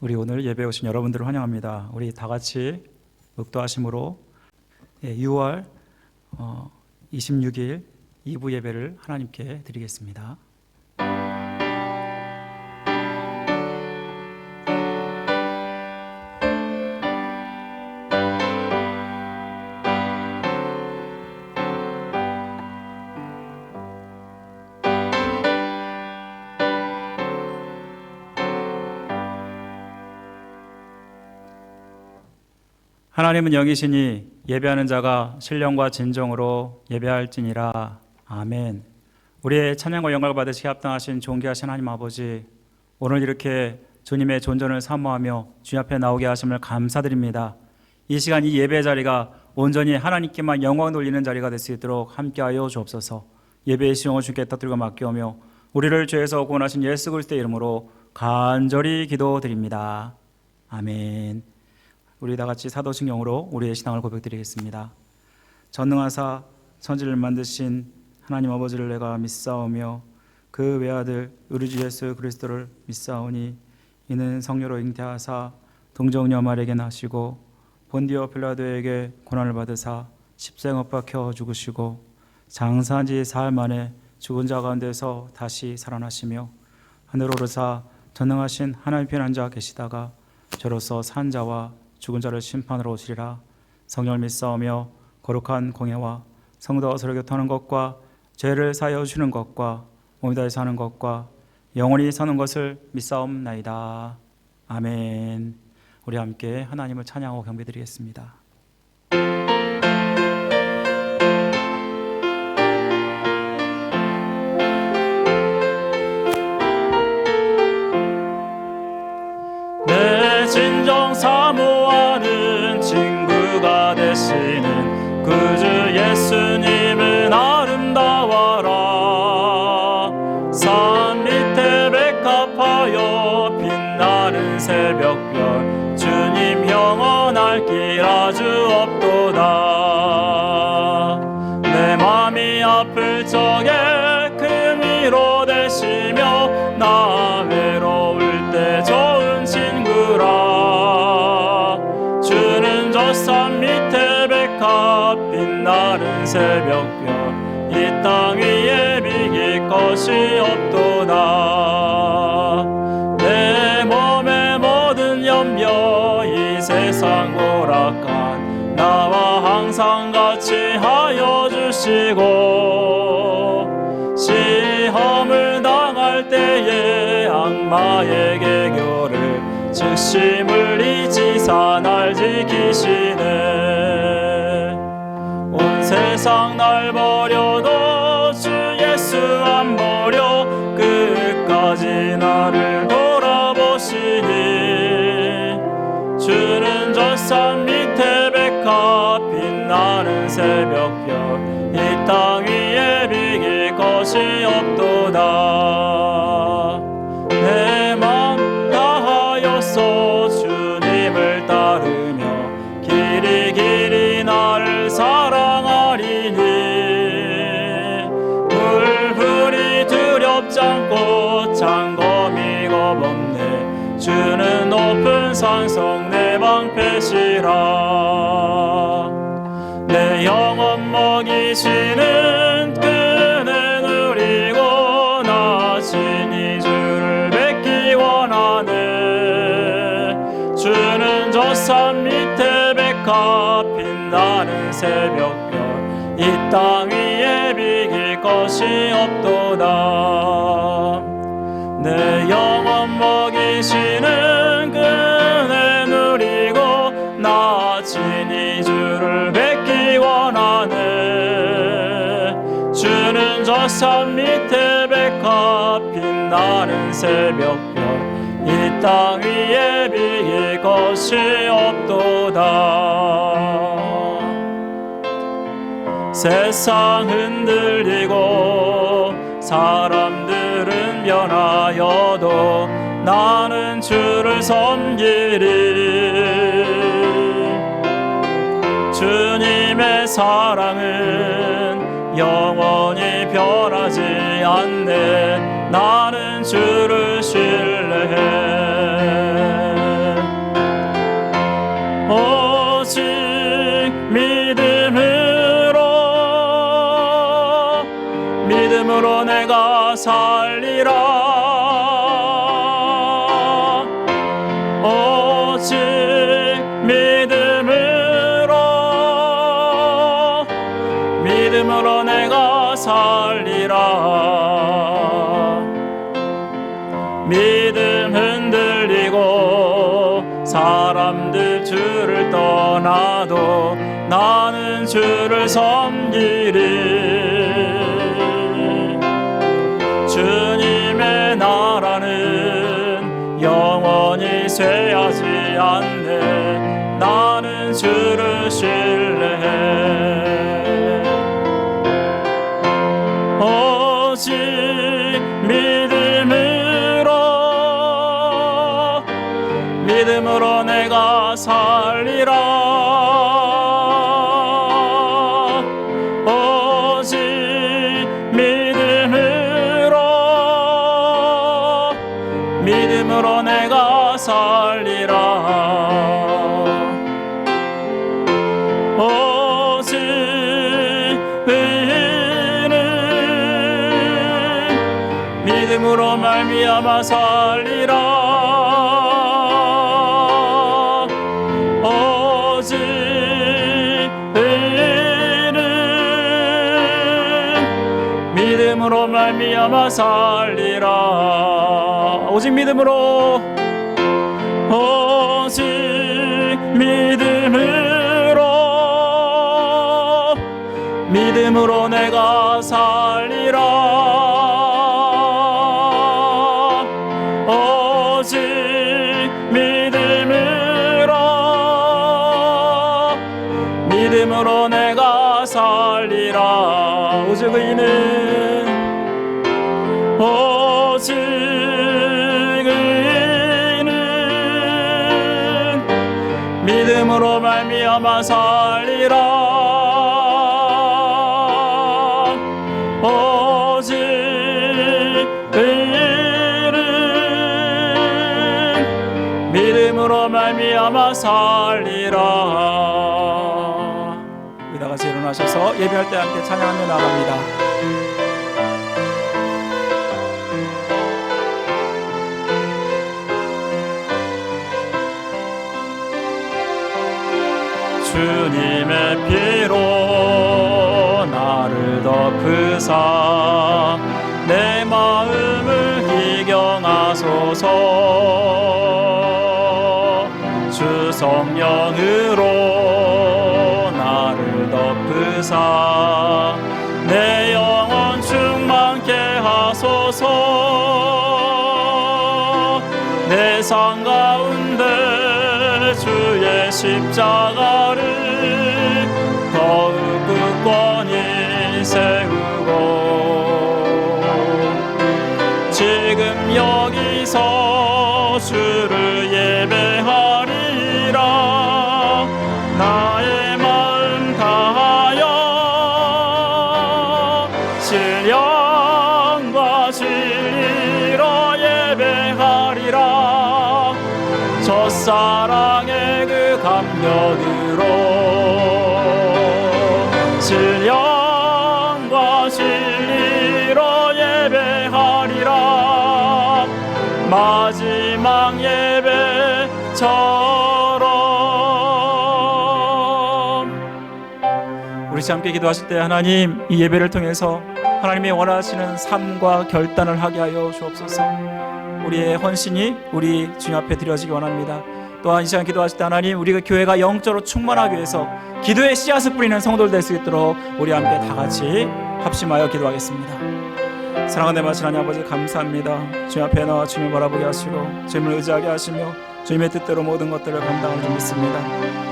우리 오늘 예배에 오신 여러분들을 환영합니다. 우리 다 같이 묵도하심으로 6월 26일 2부 예배를 하나님께 드리겠습니다. 하나님은 영이시니 예배하는 자가 신령과 진정으로 예배할지니라. 아멘. 우리의 찬양과 영광을 받으시기 합당하신 존귀하신 하나님 아버지, 오늘 이렇게 주님의 존전을 사모하며 주님 앞에 나오게 하심을 감사드립니다. 이 시간 이 예배 자리가 온전히 하나님께만 영광 돌리는 자리가 될 수 있도록 함께하여 주옵소서. 예배의 시용을 주께 떠들고 맡겨오며 우리를 죄에서 구원하신 예수 그리스도의 이름으로 간절히 기도드립니다. 아멘. 우리 다 같이 사도신경으로 우리의 신앙을 고백드리겠습니다. 전능하사 천지를 만드신 하나님 아버지를 내가 믿사오며 그 외아들 우리 주 예수 그리스도를 믿사오니 이는 성령으로 잉태하사 동정녀 마리아에게 나시고 본디오 필라도에게 고난을 받으사 십자가에 못 박혀 죽으시고 장사한 지 사흘 만에 죽은 자 가운데서 다시 살아나시며 하늘로 오르사 전능하신 하나님 편에 앉아 계시다가 저로서 산 자와 죽은 자를 심판으로 오시리라. 성령을 믿사오며 거룩한 공예와 성도와 서로 교통하는 것과 죄를 사하여 주시는 것과 몸이 다해 사는 것과 영원히 사는 것을 믿사옵나이다. 아멘. 우리 함께 하나님을 찬양하고 경배드리겠습니다. 내 진정 사모하는 친구가 되시는 그 주 예수님은 아름다워라. 산 밑에 백합하여 빛나는 새벽별 주님 영원할 길 아주 없도다. 내 맘이 아플 적에 큰 위로 되시며 나 외로울 때 좋은 친구라. 주는 저 산 밑에 백합 빛나는 새벽별 이 땅 위에 비길 것이 없도다. 내 몸의 모든 염려 이 세상 고락한 나와 항상 같이 하여 주시고 시험을 당할 때에 악마에게 교를 즉시 물리치사 날 지키시네. 온 세상 날 버려도 주 예수 안 버려 끝까지 나를 돌아보시니 주는 저 산 밑에 백합 빛나는 새벽별 이 땅 위에 비길 것이 없도다. 내 맘 다하였소 주님을 따르며 길이 길이 나를 사랑하리니 불불이 두렵지 않고 장검이 겁없네. 주는 높은 산성 내 방패시라. 내 영혼 먹이시는 그네 누리고 나 친히 주를 뵙기 원하네. 주는 저 산 밑에 백합 빛나는 새벽별 이 땅 위에 비길 것이 없도다. 내 영혼 먹이시는 그네 누리고 나 친히 주를 뵙기 원하네. 주는 저 산 밑에 백합 빛나는 새벽별 이 땅 위에 비길 것이 없도다. 세상 흔들리고 사람들은 변하여도 나는 주를 섬기리. 주님의 사랑은 영원히 변하지 않네. 나는 주를 신뢰해. 살리라. 오직 믿음으로 내가 살리라. 믿음 흔들리고 사람들 주를 떠나도 나는 주를 섬기리. 주님의 나라는 영원히 쇠하지 않네. 나는 주를 신뢰해. 오직 믿음으로 내가 살리라. 오직 믿음으로 내가 살리라. 오직 믿음으로 말미암아 살리라. 오직 믿음으로 말미암아 살리라. 오직 믿음으로, 오직 믿음으로 내가 살리라. 오직 믿음으로 내가 살리라. 오직 의인은, 오직 의인은 믿음으로 말미암아 살리라. 오직 의인은 믿음으로 말미암아 살리라. 다 같이 일어나셔서 예배할 때 함께 찬양하며 나갑니다. 주님의 피로 나를 덮으사 내 마음을 기경하소서. 주 성령으로 나를 덮으사 내 영혼 충만케 하소서. 내 삶 가운데 주의 십자가를 더욱 굳건히 세우고 지금 여기서 주를 예배하리라. 나의 마음 다하여 신령과 진리로 예배하리라. 첫사랑의 그 감격으로 신령과 진리로 예배하리라. 마지막 예배처럼. 우리 함께 기도하실 때 하나님, 이 예배를 통해서 하나님이 원하시는 삶과 결단을 하게 하여 주옵소서. 우리의 헌신이 우리 주님 앞에 드려지기 원합니다. 또한 이 시간 기도하실 때 하나님, 우리가 교회가 영적으로 충만하기 위해서 기도의 씨앗을 뿌리는 성도들 될 수 있도록 우리 함께 다 같이 합심하여 기도하겠습니다. 사랑하는 내 마신 하나님 아버지, 감사합니다. 주님 앞에 나와 주님을 바라보게 하시고 주님을 의지하게 하시며 주님의 뜻대로 모든 것들을 감당하는 줄 믿습니다.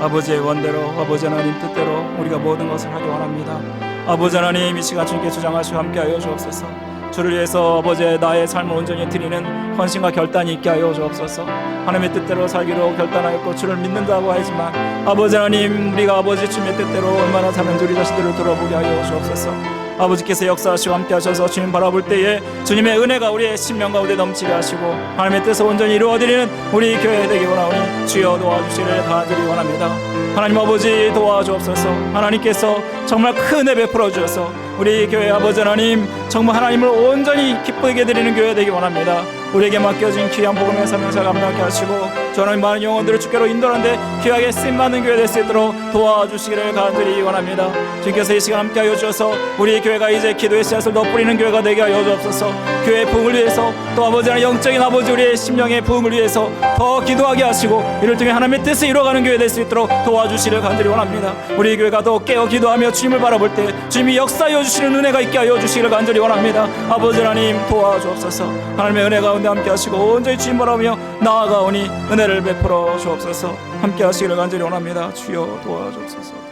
아버지의 원대로, 아버지 하나님 뜻대로 우리가 모든 것을 하기 원합니다. 아버지 하나님, 이 시간 주님께 주장하시고 함께하여 주옵소서. 주를 위해서 아버지의 나의 삶을 온전히 드리는 헌신과 결단이 있게 하여 주옵소서. 하나님의 뜻대로 살기로 결단하였고 주를 믿는다고 하지만 아버지 하나님, 우리가 아버지 주님의 뜻대로 얼마나 사는지 우리 자신들을 돌아보게 하여 주옵소서. 아버지께서 역사하시고 함께 하셔서 주님 바라볼 때에 주님의 은혜가 우리의 심령 가운데 넘치게 하시고 하나님의 뜻을 온전히 이루어드리는 우리 교회 되기 원하오니 주여 도와주시기를 간절히 원합니다. 하나님 아버지 도와주옵소서. 하나님께서 정말 큰 은혜 베풀어 주셔서 우리 교회 아버지 하나님, 정말 하나님을 온전히 기쁘게 드리는 교회 되기 원합니다. 우리에게 맡겨진 귀한 복음의 사명사 감당하게 하시고 주 하나님 많은 영혼들을 주께로 인도하는데 귀하게 쓰임받는 교회 될 수 있도록 도와주시기를 간절히 원합니다. 주님께서 이 시간 함께하여 주셔서 우리 교회가 이제 기도의 씨앗을 더 뿌리는 교회가 되게 하여 주옵소서. 교회의 부흥을 위해서, 또 아버지 하나님 영적인 아버지 우리의 심령의 부흥을 위해서 더 기도하게 하시고 이를 통해 하나님의 뜻을 이루어가는 교회 될 수 있도록 도와주시기를 간절히 원합니다. 우리 교회가 더 깨어 기도하며 주님을 바라볼 때 주님이 역사하여 주시는 은혜가 있게 하여 주시기를 간절히 원합니다. 아버지 하나님 도와주옵소서. 하나님의 은혜 가운데 함께 하시고 온전히 주님 바라보며 나아가오니 은혜를 베풀어 주옵소서. 함께 하시기를 간절히 원합니다. 주여 도와주옵소서.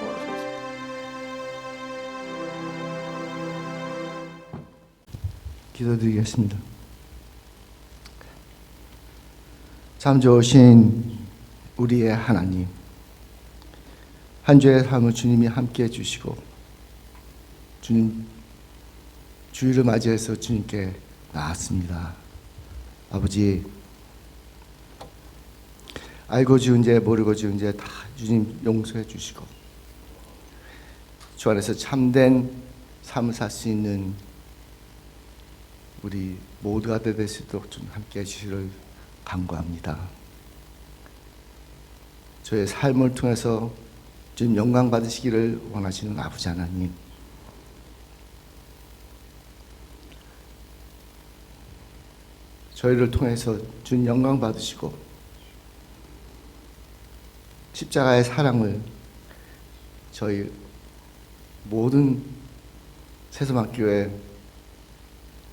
기도드리겠습니다. 참 좋으신 우리의 하나님, 한 주의 삶을 주님이 함께 해주시고 주님 주일을 맞이해서 주님께 나왔습니다. 아버지, 알고 지은 죄 모르고 지은 죄 다 주님 용서해 주시고 주 안에서 참된 삶을 살 수 있는 우리 모두가 될 수 있도록 좀 함께 해주시기를 간구합니다. 저의 삶을 통해서 주님 영광 받으시기를 원하시는 아버지 하나님, 저희를 통해서 주님 영광 받으시고 십자가의 사랑을 저희 모든 새소망교회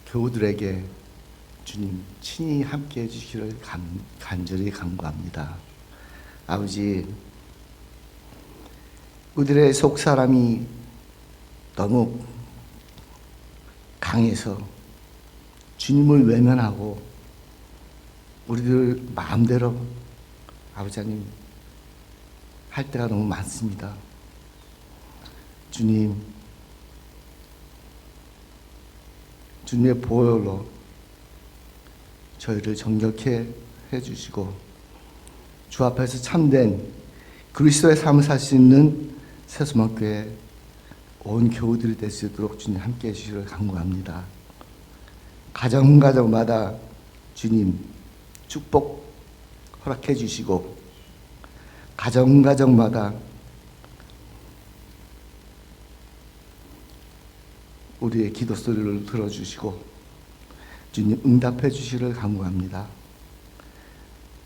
교우들에게 주님 친히 함께 해주시기를 간절히 간구합니다. 아버지, 우리들의 속사람이 너무 강해서 주님을 외면하고 우리들 마음대로 아버지 하나님 할 때가 너무 많습니다. 주님, 주님의 보혈로 저희를 정결케 해주시고 주 앞에서 참된 그리스도의 삶을 살 수 있는 새소망교회 온 교우들이 될 수 있도록 주님 함께해 주시기를 간구합니다. 가정마다 주님 축복 허락해 주시고 가정마다 우리의 기도 소리를 들어주시고 주님 응답해 주시기를 간구합니다.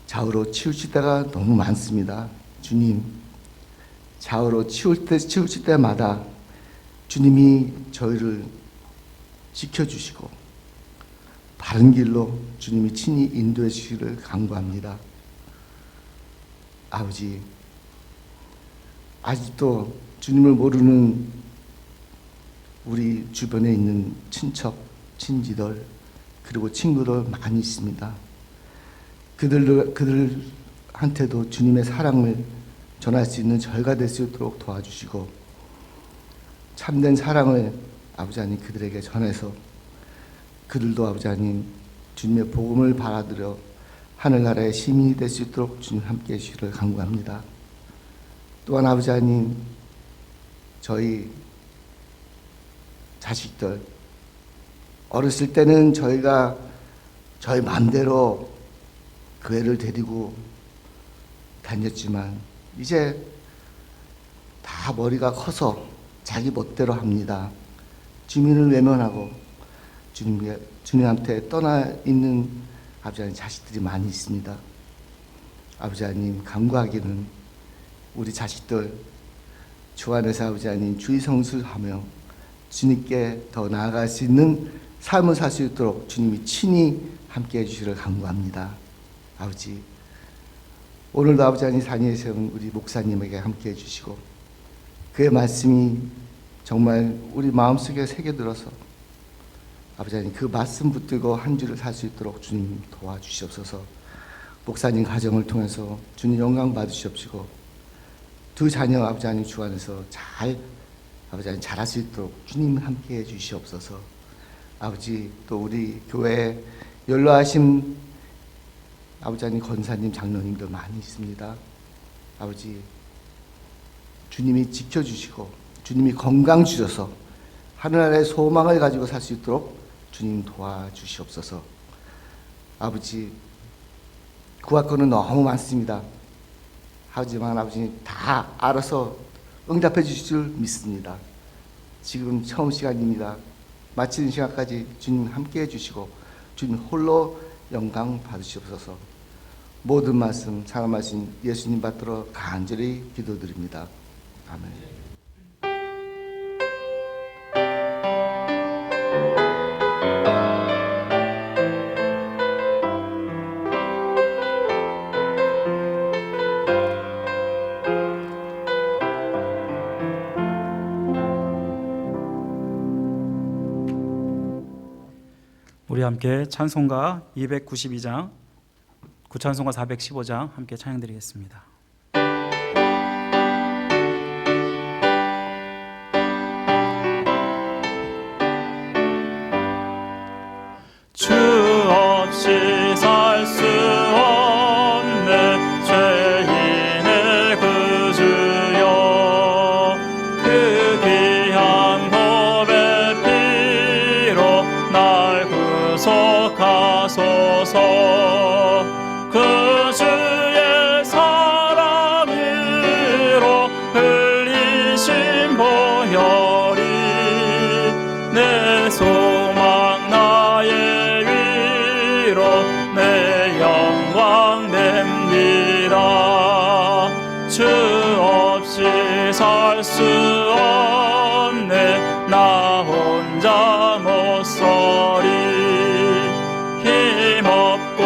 좌우로 치우칠 때가 너무 많습니다. 주님, 좌우로 치우칠 때마다 주님이 저희를 지켜주시고 바른 길로 주님이 친히 인도해 주시기를 간구합니다. 아버지, 아직도 주님을 모르는 우리 주변에 있는 친척, 친지들 그리고 친구들 많이 있습니다. 그들한테도 주님의 사랑을 전할 수 있는 저희가 될 수 있도록 도와주시고 참된 사랑을 아버지 하나님 그들에게 전해서 그들도 아버지 하나님 주님의 복음을 받아들여 하늘나라의 시민이 될 수 있도록 주님 함께해 주시기를 간구합니다. 또한 아버지 하나님, 저희 자식들 어렸을 때는 저희가 저희 마음대로 교회를 데리고 다녔지만 이제 다 머리가 커서 자기 멋대로 합니다. 주님을 외면하고 주님한테 떠나 있는 아버지 하나님 자식들이 많이 있습니다. 아버지 하나님, 간구하기는 우리 자식들 주 안에서 아버지 하나님 주의 성수하며 주님께 더 나아갈 수 있는 삶을 살 수 있도록 주님이 친히 함께해 주시기를 간구합니다. 아버지, 오늘도 아버지 하나님 산위에 세운 우리 목사님에게 함께해 주시고 그의 말씀이 정말 우리 마음속에 새겨들어서 아버지 하나님 그 말씀 붙들고 한 주를 살 수 있도록 주님 도와주시옵소서. 목사님 가정을 통해서 주님 영광 받으시옵시고 두 자녀 아버지 하나님 주 안에서 잘 아버지 하나님 잘할 수 있도록 주님 함께해 주시옵소서. 아버지, 또 우리 교회에 연로하신 아버지 하나님 권사님 장로님들 많이 있습니다. 아버지, 주님이 지켜주시고 주님이 건강 주셔서 하늘나라의 소망을 가지고 살 수 있도록 주님 도와주시옵소서. 아버지, 구할 거는 너무 많습니다. 하지만 아버지 다 알아서 응답해 주실 줄 믿습니다. 지금 처음 시간입니다. 마치는 시간까지 주님 함께해 주시고 주님 홀로 영광 받으시옵소서. 모든 말씀 사랑하신 예수님 받들어 간절히 기도드립니다. 아멘. 우리 함께 찬송가 292장, 구찬송가 415장 함께 찬양드리겠습니다. 주 없이 살 수 없네 죄인의 그 주여, 그 귀한 법의 피로 날 구속하소서. 그 주의 사랑으로 흘리신 보혈이 내 소망 나의 위로 내 영광 됩니다. 주 없이 살 수 없네 나 혼자 못 서리. 힘없고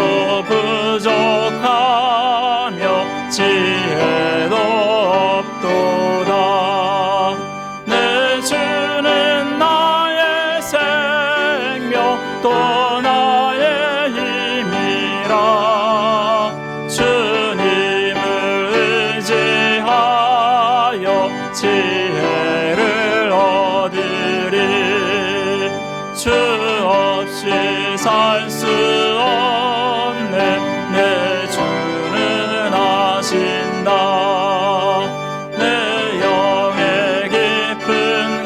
부족하며 지혜도 없도다. 내 주는 나의 생명 또 나의 힘이라. 주님을 의지하여 지혜를 얻으리. 주 없이 살 수 없네 내 주는 아신다. 내 영의 깊은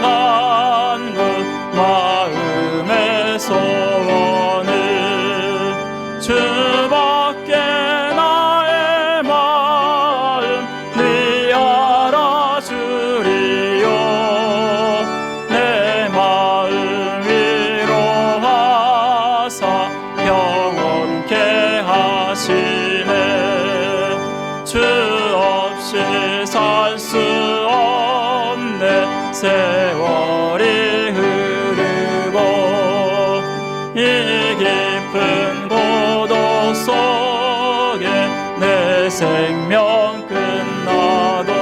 간구 마음의 소원을 주밖에 나의 마음 네 알아주리요. 내 마음 위로하사 영원케 하시네. 주 없이 살 수 없네 세월이 흐르고 이 깊은 고독 속에 내 생명 끝나도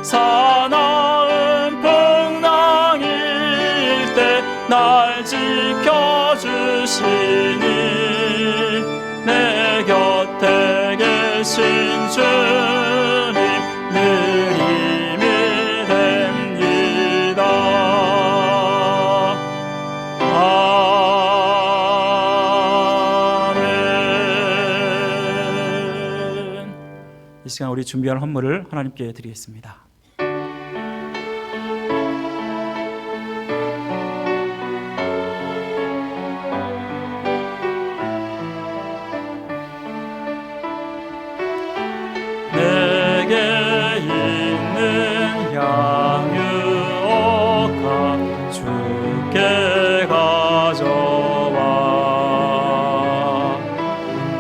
사나운 풍랑일 때 날 지켜주시니 내 곁에 계신 주님 늘 힘이 됩니다. 아멘. 이 시간 우리 준비한 헌물을 하나님께 드리겠습니다. 내게 있는 양유옥아 주께 가져와.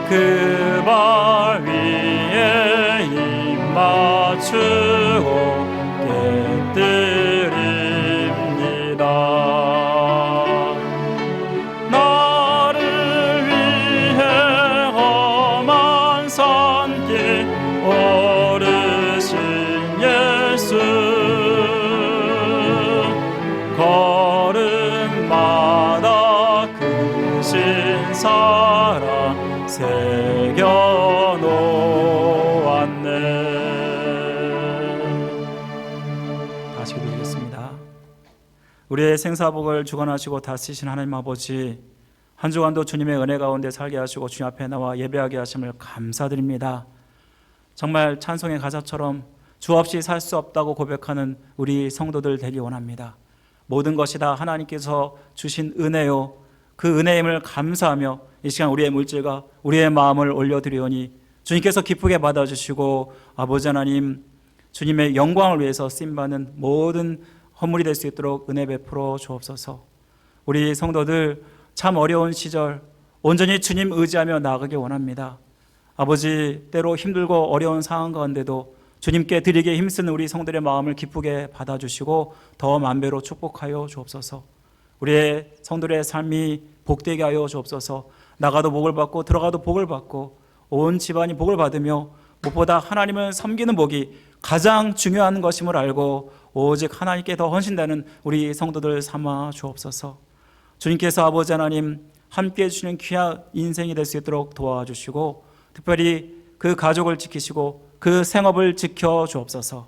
그 발 위에 입 맞추고 깨뜨립니다. 나를 위해 험한 산길 오르신 예수, 걸음마다 크신 사랑 새겨놓았네. 다시 기도드리겠습니다. 우리의 생사복을 주관하시고 다스리신 하나님 아버지, 한 주간도 주님의 은혜 가운데 살게 하시고 주님 앞에 나와 예배하게 하심을 감사드립니다. 정말 찬송의 가사처럼 주 없이 살 수 없다고 고백하는 우리 성도들 되기 원합니다. 모든 것이 다 하나님께서 주신 은혜요, 그 은혜임을 감사하며 이 시간 우리의 물질과 우리의 마음을 올려드리오니 주님께서 기쁘게 받아주시고 아버지 하나님, 주님의 영광을 위해서 쓰임받는 모든 헌물이 될 수 있도록 은혜 베풀어 주옵소서. 우리 성도들 참 어려운 시절 온전히 주님 의지하며 나아가기 원합니다. 아버지, 때로 힘들고 어려운 상황 가운데도 주님께 드리기에 힘쓰는 우리 성도들의 마음을 기쁘게 받아주시고 더 만배로 축복하여 주옵소서. 우리의 성도들의 삶이 복되게 하여 주옵소서. 나가도 복을 받고 들어가도 복을 받고 온 집안이 복을 받으며 무엇보다 하나님을 섬기는 복이 가장 중요한 것임을 알고 오직 하나님께 더 헌신되는 우리 성도들 삼아 주옵소서. 주님께서 아버지 하나님 함께해 주시는 귀한 인생이 될 수 있도록 도와주시고 특별히 그 가족을 지키시고 그 생업을 지켜 주옵소서.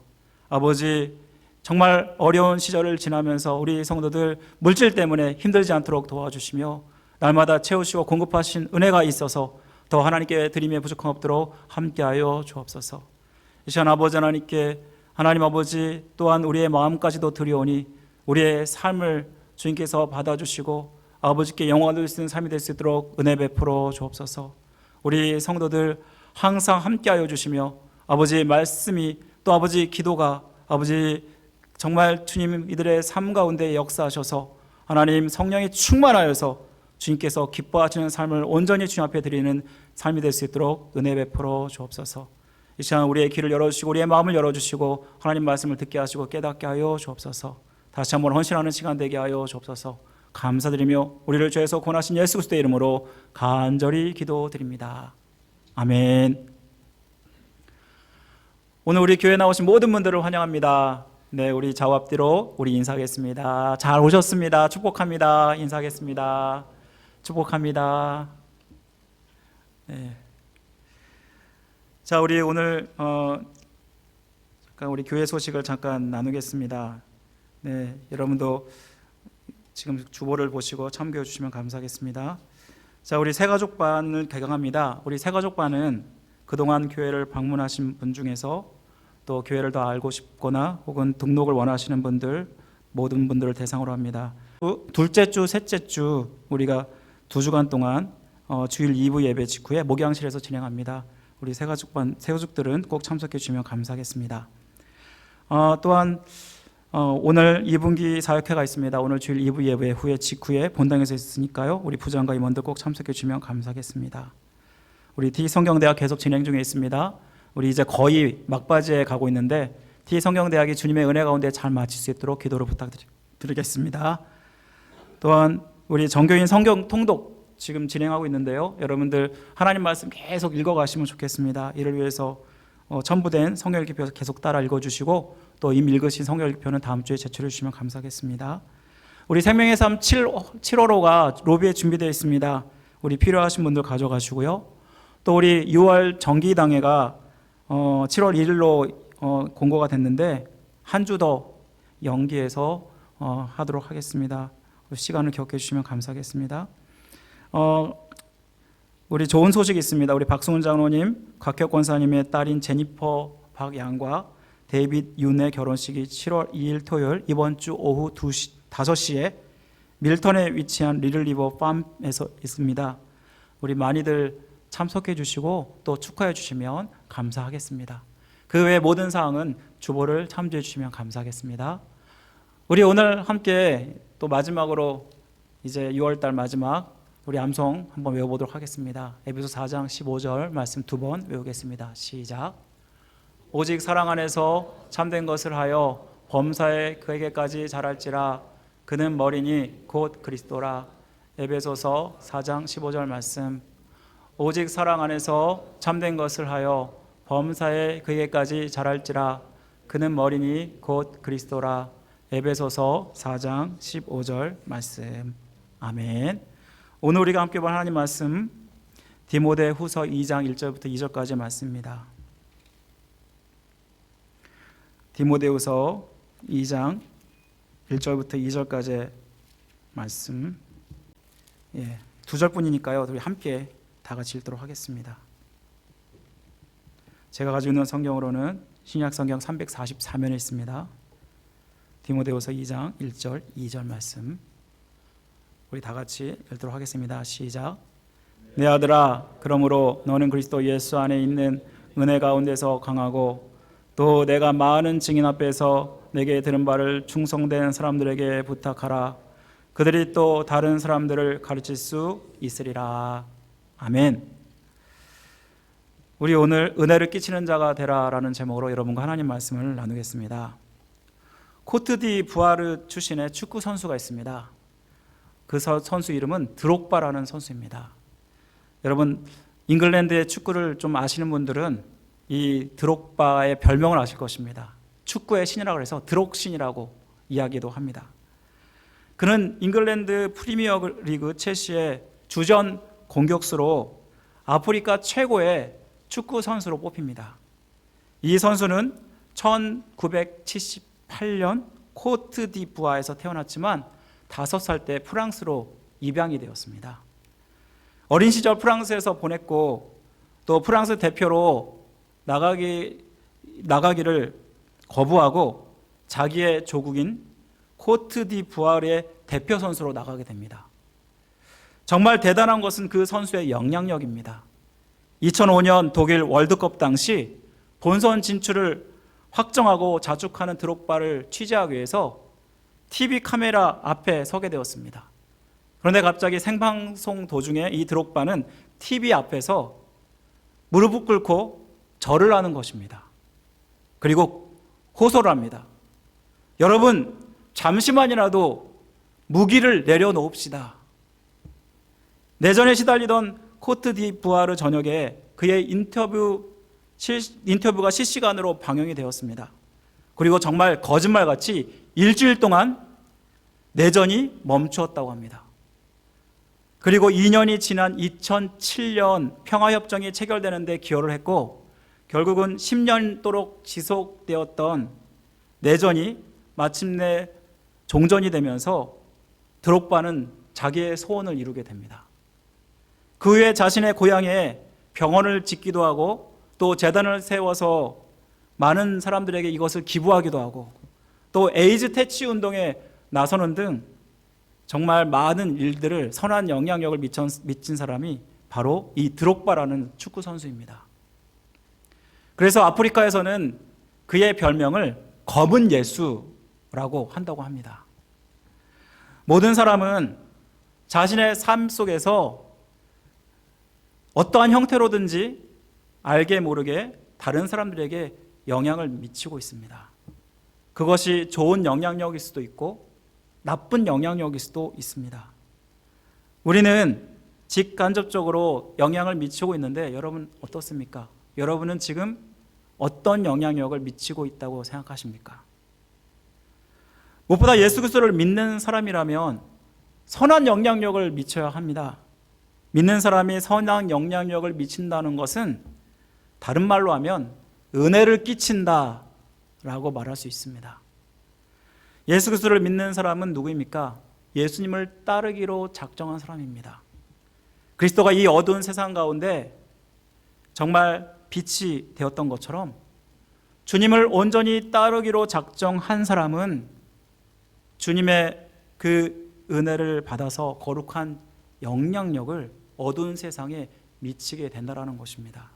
아버지, 정말 어려운 시절을 지나면서 우리 성도들 물질 때문에 힘들지 않도록 도와주시며 날마다 채우시고 공급하신 은혜가 있어서 더 하나님께 드림에 부족함 없도록 함께하여 주옵소서. 이 시간 아버지 하나님께 하나님 아버지 또한 우리의 마음까지도 드리오니 우리의 삶을 주님께서 받아주시고 아버지께 영광을 돌릴 수 있는 삶이 될 수 있도록 은혜 베풀어 주옵소서. 우리 성도들 항상 함께하여 주시며 아버지 말씀이 또 아버지 기도가 아버지 정말 주님 이들의 삶 가운데 역사하셔서 하나님 성령이 충만하여서 주님께서 기뻐하시는 삶을 온전히 주님 앞에 드리는 삶이 될 수 있도록 은혜 베풀어 주옵소서. 이 시간 우리의 귀를 열어주시고 우리의 마음을 열어주시고 하나님 말씀을 듣게 하시고 깨닫게 하여 주옵소서. 다시 한번 헌신하는 시간 되게 하여 주옵소서. 감사드리며 우리를 죄에서 구원하신 예수 그리스도의 이름으로 간절히 기도드립니다. 아멘. 오늘 우리 교회에 나오신 모든 분들을 환영합니다. 네, 우리 좌우 앞뒤로 우리 인사하겠습니다. 잘 오셨습니다. 축복합니다. 인사하겠습니다. 축복합니다. 네. 자, 우리 오늘 잠깐 우리 교회 소식을 잠깐 나누겠습니다. 네, 여러분도 지금 주보를 보시고 참고해 주시면 감사하겠습니다. 자, 우리 새가족반을 개강합니다. 우리 새가족반은 그동안 교회를 방문하신 분 중에서 또 교회를 더 알고 싶거나 혹은 등록을 원하시는 분들 모든 분들을 대상으로 합니다. 둘째 주, 셋째 주 우리가 2주간 동안 주일 2부 예배 직후에 목양실에서 진행합니다. 우리 새가족들은 꼭 참석해 주시면 감사하겠습니다. 또한 오늘 2분기 사역회가 있습니다. 오늘 주일 2부 예배 후에 직후에 본당에서 있으니까요. 우리 부장과 임원들 꼭 참석해 주시면 감사하겠습니다. 우리 T성경대학 계속 진행 중에 있습니다. 우리 이제 거의 막바지에 가고 있는데 T성경대학이 주님의 은혜 가운데 잘 마칠 수 있도록 기도를 부탁드리겠습니다. 또한 우리 정교인 성경 통독 지금 진행하고 있는데요. 여러분들 하나님 말씀 계속 읽어가시면 좋겠습니다. 이를 위해서 첨부된 성경읽기표 계속 따라 읽어주시고 또 이미 읽으신 성경읽기표는 다음 주에 제출해 주시면 감사하겠습니다. 우리 생명의 삶 7월호가 로비에 준비되어 있습니다. 우리 필요하신 분들 가져가시고요. 또 우리 6월 정기당회가 7월 1일로 공고가 됐는데 한 주 더 연기해서 하도록 하겠습니다. 시간을 기억해 주시면 감사하겠습니다. 우리 좋은 소식이 있습니다. 우리 박승훈 장로님, 곽혁 권사님의 딸인 제니퍼 박양과 데이빗 윤의 결혼식이 7월 2일 토요일 이번 주 오후 5시에 밀턴에 위치한 리틀리버 팜에서 있습니다. 우리 많이들 참석해 주시고 또 축하해 주시면 감사하겠습니다. 그 외 모든 사항은 주보를 참조해 주시면 감사하겠습니다. 우리 오늘 함께 또 마지막으로 이제 6월달 마지막 우리 암송 한번 외워보도록 하겠습니다. 에베소 4장 15절 말씀 2번 외우겠습니다. 시작. 오직 사랑 안에서 참된 것을 하여 범사에 그에게까지 자랄지라 그는 머리니 곧 그리스도라. 에베소서 4장 15절 말씀. 오직 사랑 안에서 참된 것을 하여 범사에 그에게까지 자랄지라 그는 머리니 곧 그리스도라. 에베소서 4장 15절 말씀. 아멘. 오늘 우리가 함께 볼 하나님 말씀 디모데후서 2장 1절부터 2절까지의 말씀입니다. 디모데후서 2장 1절부터 2절까지의 말씀. 예, 2절뿐이니까요. 우리 함께 다 같이 읽도록 하겠습니다. 제가 가지고 있는 성경으로는 신약 성경 344면에 있습니다. 디모데후서 2장 1절 2절 말씀 우리 다 같이 읽도록 하겠습니다. 시작. 내 아들아, 그러므로 너는 그리스도 예수 안에 있는 은혜 가운데서 강하고 또 내가 많은 증인 앞에서 내게 들은 바를 충성된 사람들에게 부탁하라. 그들이 또 다른 사람들을 가르칠 수 있으리라. 아멘. 우리 오늘 은혜를 끼치는 자가 되라라는 제목으로 여러분과 하나님 말씀을 나누겠습니다. 코트디부아르 출신의 축구 선수가 있습니다. 그 선수 이름은 드록바라는 선수입니다. 여러분, 잉글랜드의 축구를 좀 아시는 분들은 이 드록바의 별명을 아실 것입니다. 축구의 신이라고 해서 드록신이라고 이야기도 합니다. 그는 잉글랜드 프리미어 리그 첼시의 주전 공격수로 아프리카 최고의 축구 선수로 뽑힙니다. 이 선수는 1978년 코트디부아에서 태어났지만 5살 때 프랑스로 입양이 되었습니다. 어린 시절 프랑스에서 보냈고 또 프랑스 대표로 나가기를 거부하고 자기의 조국인 코트디부아르의 대표 선수로 나가게 됩니다. 정말 대단한 것은 그 선수의 영향력입니다. 2005년 독일 월드컵 당시 본선 진출을 확정하고 자축하는 드록바를 취재하기 위해서 TV 카메라 앞에 서게 되었습니다. 그런데 갑자기 생방송 도중에 이 드록바는 TV 앞에서 무릎을 꿇고 절을 하는 것입니다. 그리고 호소를 합니다. 여러분, 잠시만이라도 무기를 내려놓읍시다. 내전에 시달리던 코트디부아르 전역에 그의 인터뷰가 실시간으로 방영이 되었습니다. 그리고 정말 거짓말같이 일주일 동안 내전이 멈추었다고 합니다. 그리고 2년이 지난 2007년 평화협정이 체결되는데 기여를 했고 결국은 10년도록 지속되었던 내전이 마침내 종전이 되면서 드록바는 자기의 소원을 이루게 됩니다. 그 후에 자신의 고향에 병원을 짓기도 하고 또 재단을 세워서 많은 사람들에게 이것을 기부하기도 하고 또 에이즈 퇴치 운동에 나서는 등 정말 많은 일들을 선한 영향력을 미친 사람이 바로 이 드록바라는 축구 선수입니다. 그래서 아프리카에서는 그의 별명을 검은 예수라고 한다고 합니다. 모든 사람은 자신의 삶 속에서 어떠한 형태로든지 알게 모르게 다른 사람들에게 영향을 미치고 있습니다. 그것이 좋은 영향력일 수도 있고 나쁜 영향력일 수도 있습니다. 우리는 직간접적으로 영향을 미치고 있는데 여러분 어떻습니까? 여러분은 지금 어떤 영향력을 미치고 있다고 생각하십니까? 무엇보다 예수 그리스도를 믿는 사람이라면 선한 영향력을 미쳐야 합니다. 믿는 사람이 선한 영향력을 미친다는 것은 다른 말로 하면 은혜를 끼친다라고 말할 수 있습니다. 예수 그리스도를 믿는 사람은 누구입니까? 예수님을 따르기로 작정한 사람입니다. 그리스도가 이 어두운 세상 가운데 정말 빛이 되었던 것처럼 주님을 온전히 따르기로 작정한 사람은 주님의 그 은혜를 받아서 거룩한 영향력을 어두운 세상에 미치게 된다는 것입니다.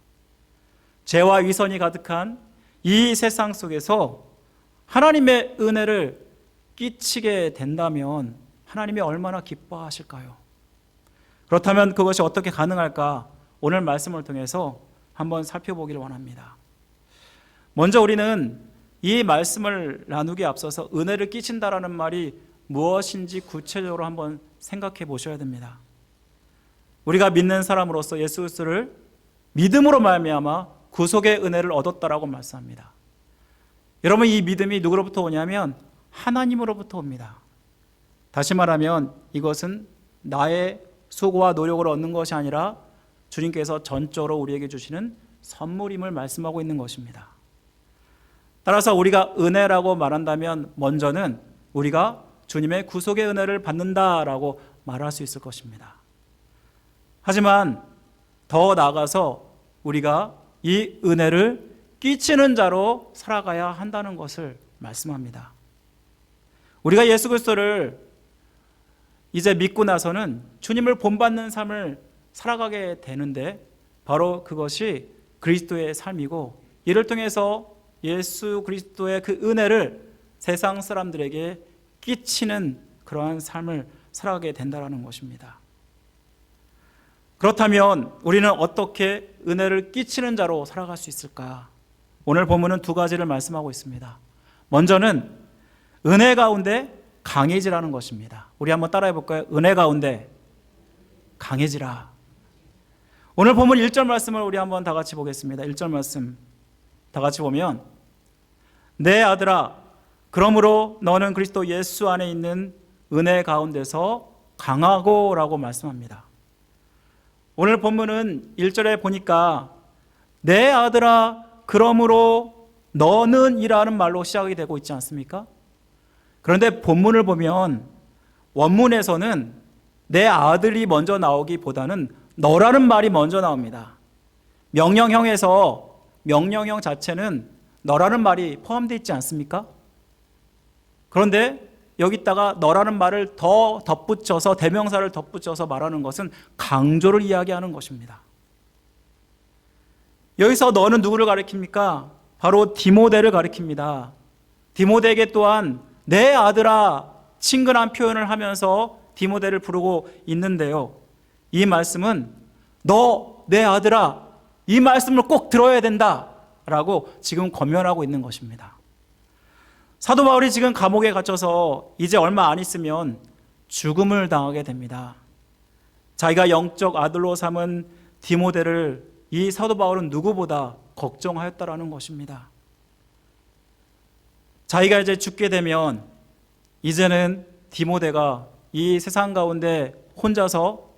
죄와 위선이 가득한 이 세상 속에서 하나님의 은혜를 끼치게 된다면 하나님이 얼마나 기뻐하실까요? 그렇다면 그것이 어떻게 가능할까? 오늘 말씀을 통해서 한번 살펴보기를 원합니다. 먼저 우리는 이 말씀을 나누기에 앞서서 은혜를 끼친다라는 말이 무엇인지 구체적으로 한번 생각해 보셔야 됩니다. 우리가 믿는 사람으로서 예수 그리스도를 믿음으로 말미암아 구속의 은혜를 얻었다라고 말씀합니다. 여러분, 이 믿음이 누구로부터 오냐면 하나님으로부터 옵니다. 다시 말하면 이것은 나의 수고와 노력으로 얻는 것이 아니라 주님께서 전적으로 우리에게 주시는 선물임을 말씀하고 있는 것입니다. 따라서 우리가 은혜라고 말한다면 먼저는 우리가 주님의 구속의 은혜를 받는다라고 말할 수 있을 것입니다. 하지만 더 나아가서 우리가 이 은혜를 끼치는 자로 살아가야 한다는 것을 말씀합니다. 우리가 예수 그리스도를 이제 믿고 나서는 주님을 본받는 삶을 살아가게 되는데 바로 그것이 그리스도의 삶이고 이를 통해서 예수 그리스도의 그 은혜를 세상 사람들에게 끼치는 그러한 삶을 살아가게 된다는 것입니다. 그렇다면 우리는 어떻게 은혜를 끼치는 자로 살아갈 수 있을까? 오늘 본문은 두 가지를 말씀하고 있습니다. 먼저는 은혜 가운데 강해지라는 것입니다. 우리 한번 따라해 볼까요? 은혜 가운데 강해지라. 오늘 본문 1절 말씀을 우리 한번 다 같이 보겠습니다. 1절 말씀 다 같이 보면 내 아들아 그러므로 너는 그리스도 예수 안에 있는 은혜 가운데서 강하고 라고 말씀합니다. 오늘 본문은 1절에 보니까 내 아들아 그러므로 너는 이라는 말로 시작이 되고 있지 않습니까? 그런데 본문을 보면 원문에서는 내 아들이 먼저 나오기보다는 너라는 말이 먼저 나옵니다. 명령형에서 명령형 자체는 너라는 말이 포함되어 있지 않습니까? 그런데 여기다가 너라는 말을 더 덧붙여서 대명사를 덧붙여서 말하는 것은 강조를 이야기하는 것입니다. 여기서 너는 누구를 가리킵니까? 바로 디모데를 가리킵니다. 디모데에게 또한 내 아들아 친근한 표현을 하면서 디모데를 부르고 있는데요. 이 말씀은 너 내 아들아 이 말씀을 꼭 들어야 된다라고 지금 권면하고 있는 것입니다. 사도 바울이 지금 감옥에 갇혀서 이제 얼마 안 있으면 죽음을 당하게 됩니다. 자기가 영적 아들로 삼은 디모데를 이 사도 바울은 누구보다 걱정하였다라는 것입니다. 자기가 이제 죽게 되면 이제는 디모데가 이 세상 가운데 혼자서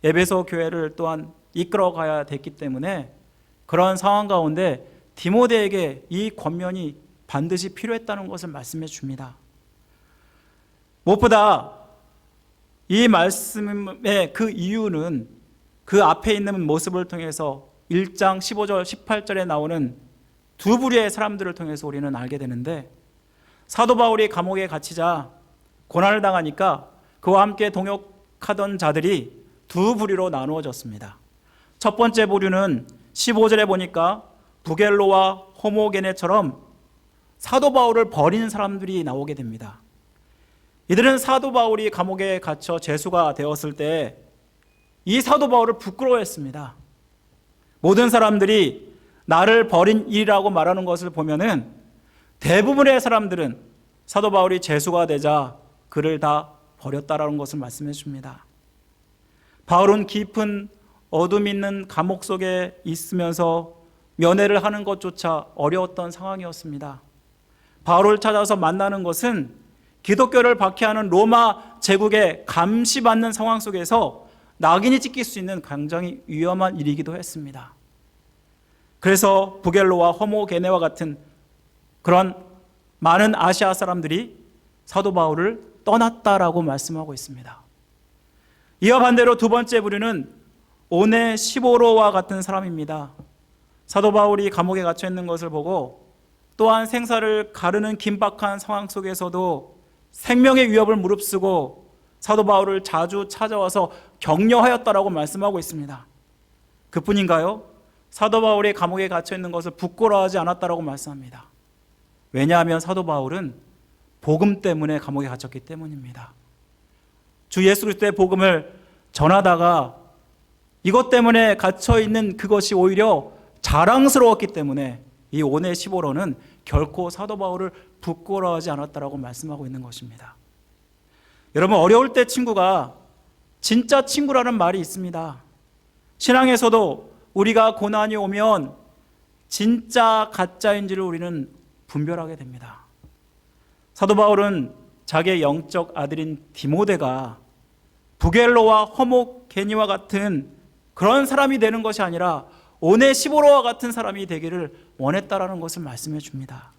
에베소 교회를 또한 이끌어 가야 됐기 때문에 그런 상황 가운데 디모데에게 이 권면이 반드시 필요했다는 것을 말씀해 줍니다. 무엇보다 이 말씀의 그 이유는 그 앞에 있는 모습을 통해서 1장 15절 18절에 나오는 두 부류의 사람들을 통해서 우리는 알게 되는데 사도 바울이 감옥에 갇히자 고난을 당하니까 그와 함께 동역하던 자들이 두 부류로 나누어졌습니다. 첫 번째 부류는 15절에 보니까 부겔로와 호모게네처럼 사도 바울을 버린 사람들이 나오게 됩니다. 이들은 사도 바울이 감옥에 갇혀 죄수가 되었을 때 이 사도 바울을 부끄러워했습니다. 모든 사람들이 나를 버린 일이라고 말하는 것을 보면은 대부분의 사람들은 사도 바울이 죄수가 되자 그를 다 버렸다라는 것을 말씀해 줍니다. 바울은 깊은 어둠 있는 감옥 속에 있으면서 면회를 하는 것조차 어려웠던 상황이었습니다. 바울을 찾아서 만나는 것은 기독교를 박해하는 로마 제국에 감시받는 상황 속에서 낙인이 찍힐 수 있는 굉장히 위험한 일이기도 했습니다. 그래서 부겔로와 호모게네와 같은 그런 많은 아시아 사람들이 사도 바울을 떠났다라고 말씀하고 있습니다. 이와 반대로 두 번째 부류는 오네시보로와 같은 사람입니다. 사도 바울이 감옥에 갇혀 있는 것을 보고 또한 생사를 가르는 긴박한 상황 속에서도 생명의 위협을 무릅쓰고 사도 바울을 자주 찾아와서 격려하였다라고 말씀하고 있습니다. 그뿐인가요? 사도 바울이 감옥에 갇혀 있는 것을 부끄러워하지 않았다라고 말씀합니다. 왜냐하면 사도 바울은 복음 때문에 감옥에 갇혔기 때문입니다. 주 예수 그리스도의 복음을 전하다가 이것 때문에 갇혀 있는 그것이 오히려 자랑스러웠기 때문에 이 오네시보로는 결코 사도 바울을 부끄러워하지 않았다라고 말씀하고 있는 것입니다. 여러분, 어려울 때 친구가 진짜 친구라는 말이 있습니다. 신앙에서도 우리가 고난이 오면 진짜 가짜인지를 우리는 분별하게 됩니다. 사도 바울은 자기의 영적 아들인 디모데가 부겔로와 호모게니와 같은 그런 사람이 되는 것이 아니라 오네시보로와 같은 사람이 되기를 원했다라는 것을 말씀해 줍니다.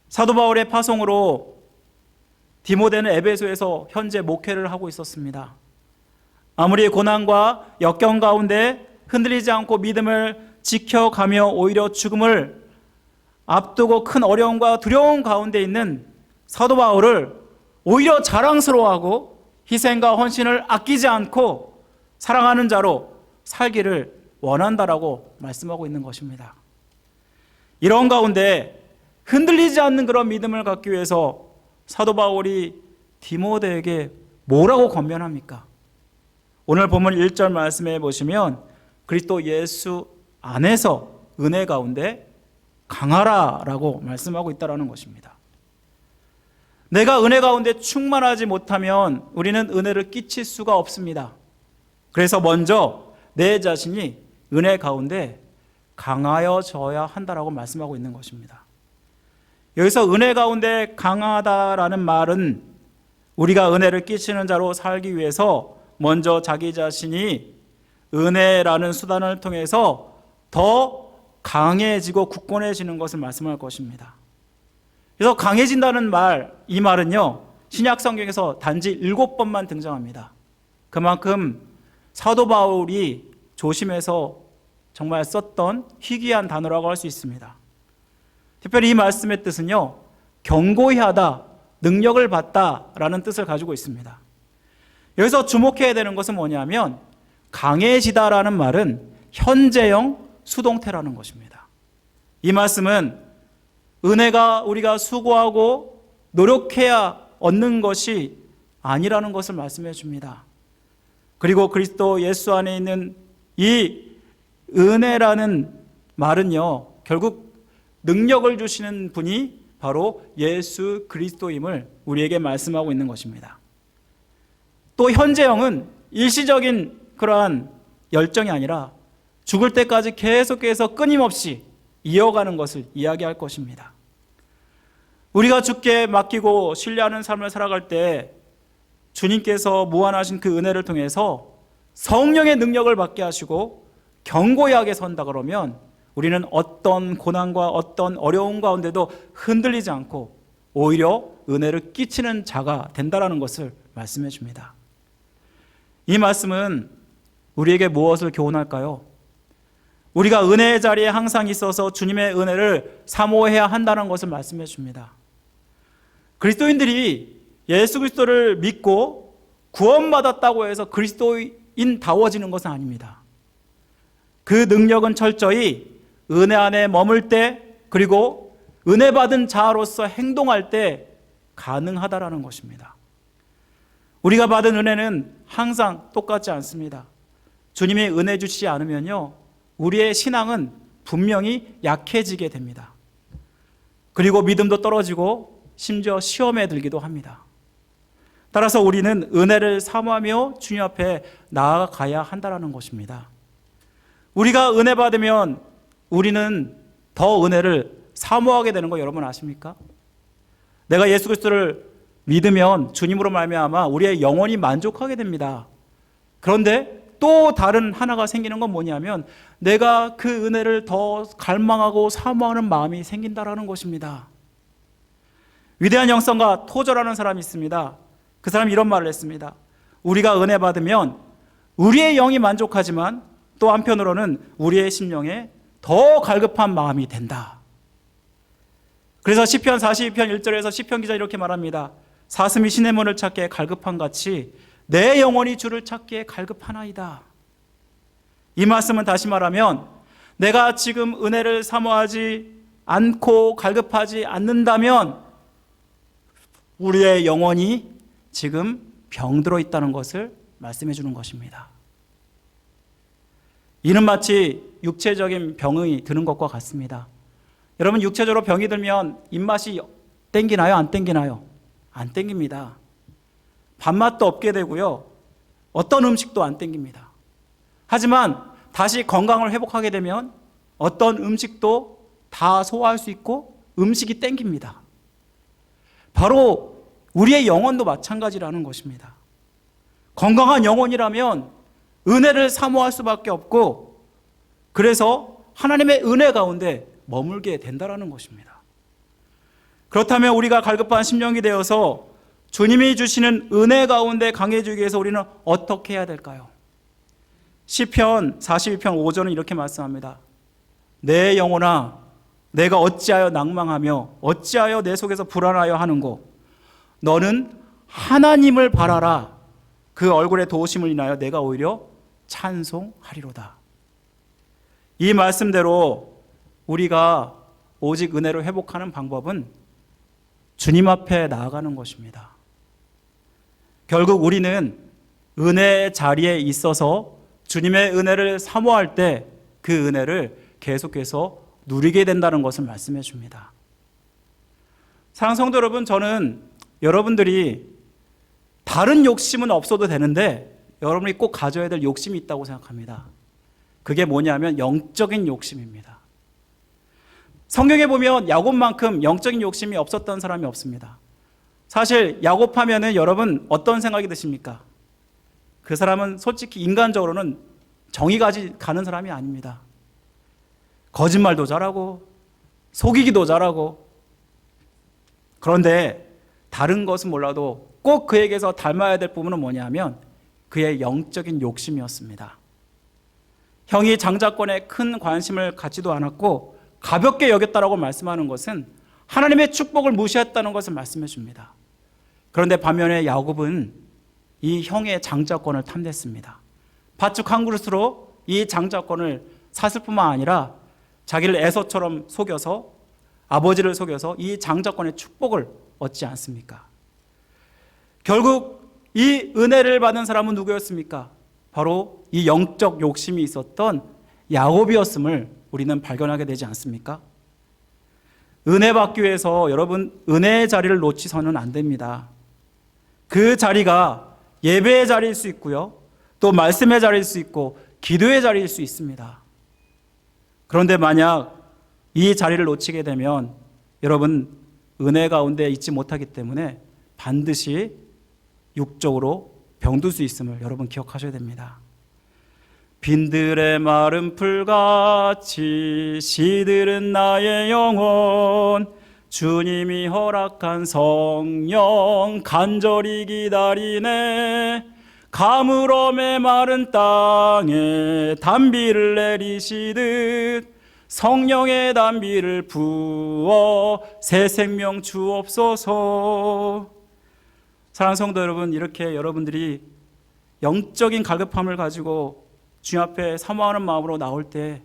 사도 바울의 파송으로 디모데는 에베소에서 현재 목회를 하고 있었습니다. 아무리 고난과 역경 가운데 흔들리지 않고 믿음을 지켜가며 오히려 죽음을 앞두고 큰 어려움과 두려움 가운데 있는 사도 바울을 오히려 자랑스러워하고 희생과 헌신을 아끼지 않고 사랑하는 자로 살기를 원한다라고 말씀하고 있는 것입니다. 이런 가운데 흔들리지 않는 그런 믿음을 갖기 위해서 사도 바울이 디모데에게 뭐라고 권면합니까? 오늘 본문 1절 말씀에 보시면 그리스도 예수 안에서 은혜 가운데 강하라라고 말씀하고 있다는 것입니다. 내가 은혜 가운데 충만하지 못하면 우리는 은혜를 끼칠 수가 없습니다. 그래서 먼저 내 자신이 은혜 가운데 강하여져야 한다라고 말씀하고 있는 것입니다. 여기서 은혜 가운데 강하다라는 말은 우리가 은혜를 끼치는 자로 살기 위해서 먼저 자기 자신이 은혜라는 수단을 통해서 더 강해지고 굳건해지는 것을 말씀할 것입니다. 그래서 강해진다는 말, 이 말은요, 신약 성경에서 단지 7번만 등장합니다. 그만큼 사도 바울이 조심해서 정말 썼던 희귀한 단어라고 할 수 있습니다. 특별히 이 말씀의 뜻은요, 견고히 하다, 능력을 받다라는 뜻을 가지고 있습니다. 여기서 주목해야 되는 것은 뭐냐면 강해지다라는 말은 현재형 수동태라는 것입니다. 이 말씀은 은혜가 우리가 수고하고 노력해야 얻는 것이 아니라는 것을 말씀해 줍니다. 그리고 그리스도 예수 안에 있는 이 은혜라는 말은요, 결국 능력을 주시는 분이 바로 예수 그리스도임을 우리에게 말씀하고 있는 것입니다. 또 현재형은 일시적인 그러한 열정이 아니라 죽을 때까지 계속해서 끊임없이 이어가는 것을 이야기할 것입니다. 우리가 주께 맡기고 신뢰하는 삶을 살아갈 때 주님께서 무한하신 그 은혜를 통해서 성령의 능력을 받게 하시고 견고하게 선다 그러면 우리는 어떤 고난과 어떤 어려움 가운데도 흔들리지 않고 오히려 은혜를 끼치는 자가 된다라는 것을 말씀해 줍니다. 이 말씀은 우리에게 무엇을 교훈할까요? 우리가 은혜의 자리에 항상 있어서 주님의 은혜를 사모해야 한다는 것을 말씀해 줍니다. 그리스도인들이 예수 그리스도를 믿고 구원받았다고 해서 그리스도인다워지는 것은 아닙니다. 그 능력은 철저히 은혜 안에 머물 때, 그리고 은혜 받은 자로서 행동할 때 가능하다라는 것입니다. 우리가 받은 은혜는 항상 똑같지 않습니다. 주님이 은혜 주시지 않으면요, 우리의 신앙은 분명히 약해지게 됩니다. 그리고 믿음도 떨어지고 심지어 시험에 들기도 합니다. 따라서 우리는 은혜를 사모하며 주님 앞에 나아가야 한다는 것입니다. 우리가 은혜 받으면 우리는 더 은혜를 사모하게 되는 거 여러분 아십니까? 내가 예수 그리스도를 믿으면 주님으로 말미암아 우리의 영혼이 만족하게 됩니다. 그런데 또 다른 하나가 생기는 건 뭐냐면 내가 그 은혜를 더 갈망하고 사모하는 마음이 생긴다라는 것입니다. 위대한 영성가 토저라는 사람이 있습니다. 그 사람이 이런 말을 했습니다. 우리가 은혜 받으면 우리의 영이 만족하지만 또 한편으로는 우리의 심령에 더 갈급한 마음이 된다. 그래서 시편 42편 1절에서 시편 기자 이렇게 말합니다. 사슴이 신의 문을 찾기에 갈급한 같이 내 영혼이 주를 찾기에 갈급하나이다. 이 말씀은 다시 말하면 내가 지금 은혜를 사모하지 않고 갈급하지 않는다면 우리의 영혼이 지금 병들어 있다는 것을 말씀해 주는 것입니다. 이는 마치 육체적인 병이 드는 것과 같습니다. 여러분, 육체적으로 병이 들면 입맛이 땡기나요? 안 땡기나요? 안 땡깁니다. 밥맛도 없게 되고요, 어떤 음식도 안 땡깁니다. 하지만 다시 건강을 회복하게 되면 어떤 음식도 다 소화할 수 있고 음식이 땡깁니다. 바로 우리의 영혼도 마찬가지라는 것입니다. 건강한 영혼이라면 은혜를 사모할 수밖에 없고, 그래서 하나님의 은혜 가운데 머물게 된다는 것입니다. 그렇다면 우리가 갈급한 심령이 되어서 주님이 주시는 은혜 가운데 강해지기 위해서 우리는 어떻게 해야 될까요? 시편 42편 5절은 이렇게 말씀합니다. 내 영혼아, 내가 어찌하여 낭망하며 어찌하여 내 속에서 불안하여 하는고, 너는 하나님을 바라라. 그 얼굴의 도우심을 인하여 내가 오히려 찬송하리로다. 이 말씀대로 우리가 오직 은혜로 회복하는 방법은 주님 앞에 나아가는 것입니다. 결국 우리는 은혜의 자리에 있어서 주님의 은혜를 사모할 때 그 은혜를 계속해서 누리게 된다는 것을 말씀해 줍니다. 사랑하는 성도 여러분, 저는 여러분들이 다른 욕심은 없어도 되는데 여러분이 꼭 가져야 될 욕심이 있다고 생각합니다. 그게 뭐냐면 영적인 욕심입니다. 성경에 보면 야곱만큼 영적인 욕심이 없었던 사람이 없습니다. 사실 야곱하면은 여러분 어떤 생각이 드십니까? 그 사람은 솔직히 인간적으로는 정이 가는 사람이 아닙니다. 거짓말도 잘하고 속이기도 잘하고, 그런데 다른 것은 몰라도 꼭 그에게서 닮아야 될 부분은 뭐냐면 그의 영적인 욕심이었습니다. 형이 장자권에 큰 관심을 갖지도 않았고 가볍게 여겼다라고 말씀하는 것은 하나님의 축복을 무시했다는 것을 말씀해 줍니다. 그런데 반면에 야곱은 이 형의 장자권을 탐냈습니다. 팥죽 한 그릇으로 이 장자권을 샀을 뿐만 아니라 자기를 에서처럼 속여서, 아버지를 속여서 이 장자권의 축복을 얻지 않습니까? 결국 이 은혜를 받은 사람은 누구였습니까? 바로 이 영적 욕심이 있었던 야곱이었음을 우리는 발견하게 되지 않습니까? 은혜 받기 위해서 여러분 은혜의 자리를 놓치서는 안 됩니다. 그 자리가 예배의 자리일 수 있고요, 또 말씀의 자리일 수 있고 기도의 자리일 수 있습니다. 그런데 만약 이 자리를 놓치게 되면 여러분 은혜 가운데 있지 못하기 때문에 반드시 육적으로 병들 수 있음을 여러분 기억하셔야 됩니다. 빈들의 마른 풀같이 시들은 나의 영혼, 주님이 허락한 성령 간절히 기다리네. 가물어 메마른 땅에 단비를 내리시듯 성령의 단비를 부어 새 생명 주옵소서. 사랑하는 성도 여러분, 이렇게 여러분들이 영적인 갈급함을 가지고 주님 앞에 사모하는 마음으로 나올 때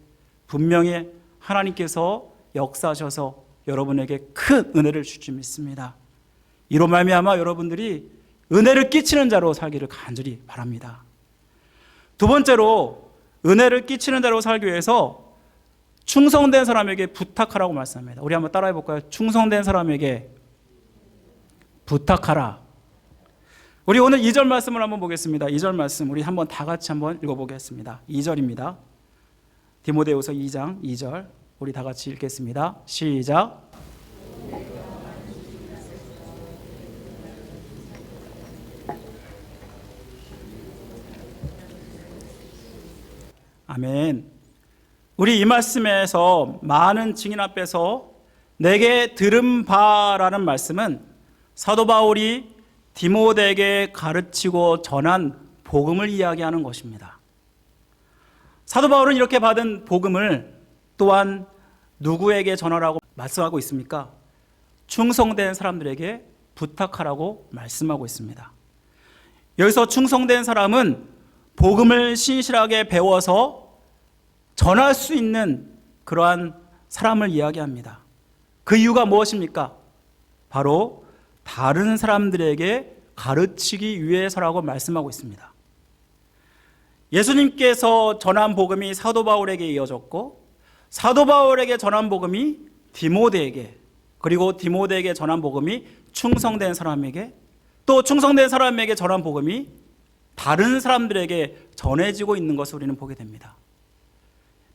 분명히 하나님께서 역사하셔서 여러분에게 큰 은혜를 줄 줄 믿습니다. 이로 말미암아 여러분들이 은혜를 끼치는 자로 살기를 간절히 바랍니다. 두 번째로 은혜를 끼치는 자로 살기 위해서 충성된 사람에게 부탁하라고 말씀합니다. 우리 한번 따라해 볼까요? 충성된 사람에게 부탁하라. 우리 오늘 2절 말씀을 한번 보겠습니다. 2절 말씀 우리 한번 다 같이 한번 읽어보겠습니다. 2절입니다. 디모데후서 2장 2절 우리 다 같이 읽겠습니다. 시작. 아멘. 우리 이 말씀에서 많은 증인 앞에서 내게 들은 바라는 말씀은 사도 바울이 디모데에게 가르치고 전한 복음을 이야기하는 것입니다. 사도 바울은 이렇게 받은 복음을 또한 누구에게 전하라고 말씀하고 있습니까? 충성된 사람들에게 부탁하라고 말씀하고 있습니다. 여기서 충성된 사람은 복음을 신실하게 배워서 전할 수 있는 그러한 사람을 이야기합니다. 그 이유가 무엇입니까? 바로 다른 사람들에게 가르치기 위해서라고 말씀하고 있습니다. 예수님께서 전한 복음이 사도 바울에게 이어졌고 사도 바울에게 전한 복음이 디모데에게, 그리고 디모데에게 전한 복음이 충성된 사람에게, 또 충성된 사람에게 전한 복음이 다른 사람들에게 전해지고 있는 것을 우리는 보게 됩니다.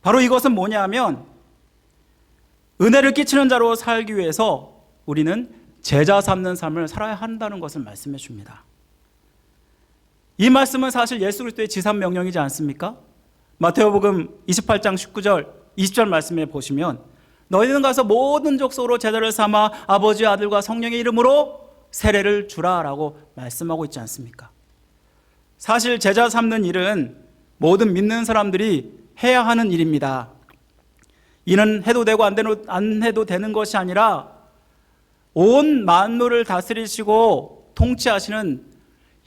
바로 이것은 뭐냐 하면 은혜를 끼치는 자로 살기 위해서 우리는 제자 삼는 삶을 살아야 한다는 것을 말씀해 줍니다. 이 말씀은 사실 예수 그리스도의 지상 명령이지 않습니까? 마태복음 28장 19절 20절 말씀에 보시면 너희는 가서 모든 족속으로 제자를 삼아 아버지와 아들과 성령의 이름으로 세례를 주라라고 말씀하고 있지 않습니까? 사실 제자 삼는 일은 모든 믿는 사람들이 해야 하는 일입니다. 이는 해도 되고 안 해도 되는 것이 아니라 온 만물을 다스리시고 통치하시는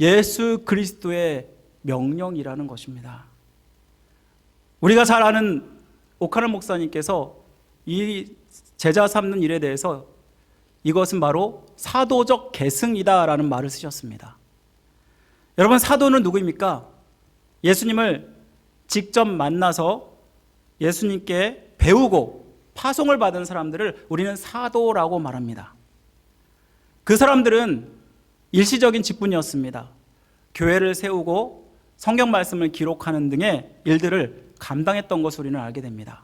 예수 그리스도의 명령이라는 것입니다. 우리가 잘 아는 오카는 목사님께서 이 제자 삼는 일에 대해서 이것은 바로 사도적 계승이다라는 말을 쓰셨습니다. 여러분, 사도는 누구입니까? 예수님을 직접 만나서 예수님께 배우고 파송을 받은 사람들을 우리는 사도라고 말합니다. 그 사람들은 일시적인 직분이었습니다. 교회를 세우고 성경 말씀을 기록하는 등의 일들을 감당했던 것을 우리는 알게 됩니다.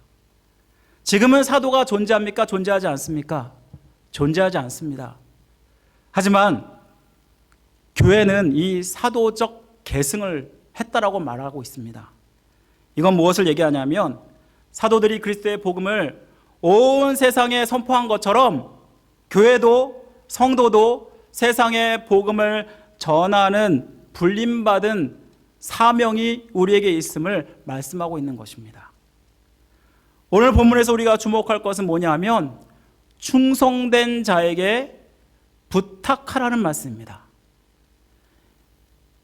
지금은 사도가 존재합니까? 존재하지 않습니까? 존재하지 않습니다. 하지만 교회는 이 사도적 계승을 했다라고 말하고 있습니다. 이건 무엇을 얘기하냐면 사도들이 그리스도의 복음을 온 세상에 선포한 것처럼 교회도 성도도 세상의 복음을 전하는 불림받은 사명이 우리에게 있음을 말씀하고 있는 것입니다. 오늘 본문에서 우리가 주목할 것은 뭐냐 하면 충성된 자에게 부탁하라는 말씀입니다.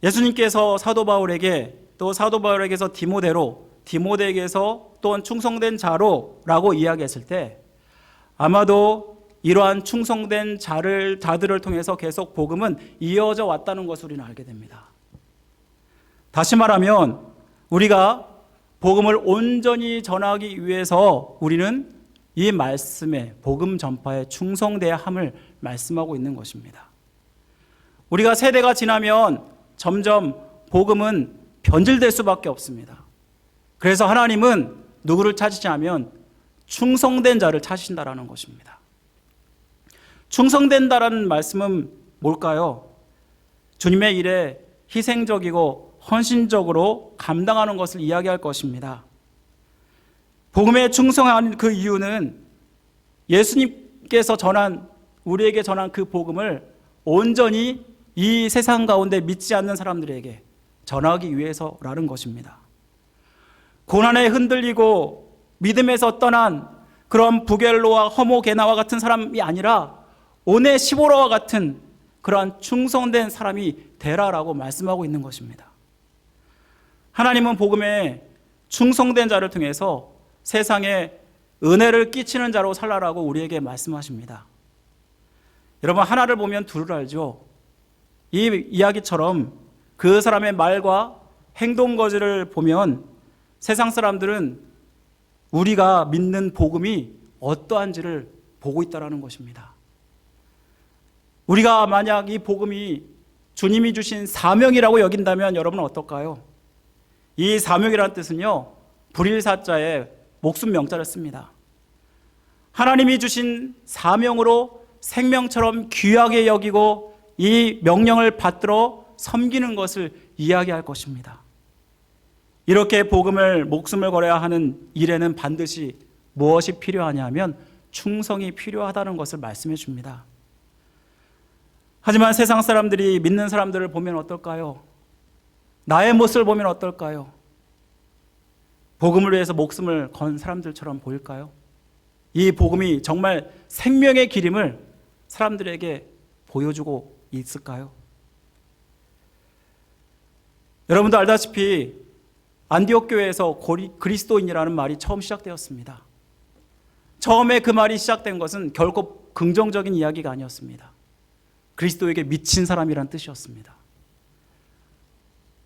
예수님께서 사도 바울에게 또 사도 바울에게서 디모데에게서 또한 충성된 자로라고 이야기했을 때 아마도 이러한 충성된 자들을 통해서 계속 복음은 이어져 왔다는 것을 우리는 알게 됩니다. 다시 말하면 우리가 복음을 온전히 전하기 위해서 우리는 이 말씀에 복음 전파에 충성돼야 함을 말씀하고 있는 것입니다. 우리가 세대가 지나면 점점 복음은 변질될 수밖에 없습니다. 그래서 하나님은 누구를 찾으시냐면 충성된 자를 찾으신다라는 것입니다. 충성된다라는 말씀은 뭘까요? 주님의 일에 희생적이고 헌신적으로 감당하는 것을 이야기할 것입니다. 복음에 충성하는 그 이유는 예수님께서 우리에게 전한 그 복음을 온전히 이 세상 가운데 믿지 않는 사람들에게 전하기 위해서라는 것입니다. 고난에 흔들리고 믿음에서 떠난 그런 부겔로와 허모게나와 같은 사람이 아니라 오네시보로와 같은 그러한 충성된 사람이 되라라고 말씀하고 있는 것입니다. 하나님은 복음에 충성된 자를 통해서 세상에 은혜를 끼치는 자로 살라라고 우리에게 말씀하십니다. 여러분, 하나를 보면 둘을 알죠. 이 이야기처럼 그 사람의 말과 행동 거지를 보면 세상 사람들은 우리가 믿는 복음이 어떠한지를 보고 있다는 것입니다. 우리가 만약 이 복음이 주님이 주신 사명이라고 여긴다면 여러분은 어떨까요? 이 사명이라는 뜻은요, 불일사자에 목숨 명자를 씁니다. 하나님이 주신 사명으로 생명처럼 귀하게 여기고 이 명령을 받들어 섬기는 것을 이야기할 것입니다. 이렇게 복음을 목숨을 걸어야 하는 일에는 반드시 무엇이 필요하냐면 충성이 필요하다는 것을 말씀해 줍니다. 하지만 세상 사람들이 믿는 사람들을 보면 어떨까요? 나의 모습을 보면 어떨까요? 복음을 위해서 목숨을 건 사람들처럼 보일까요? 이 복음이 정말 생명의 길임을 사람들에게 보여주고 있을까요? 여러분도 알다시피 안디옥 교회에서 그리스도인이라는 말이 처음 시작되었습니다. 처음에 그 말이 시작된 것은 결코 긍정적인 이야기가 아니었습니다. 그리스도에게 미친 사람이란 뜻이었습니다.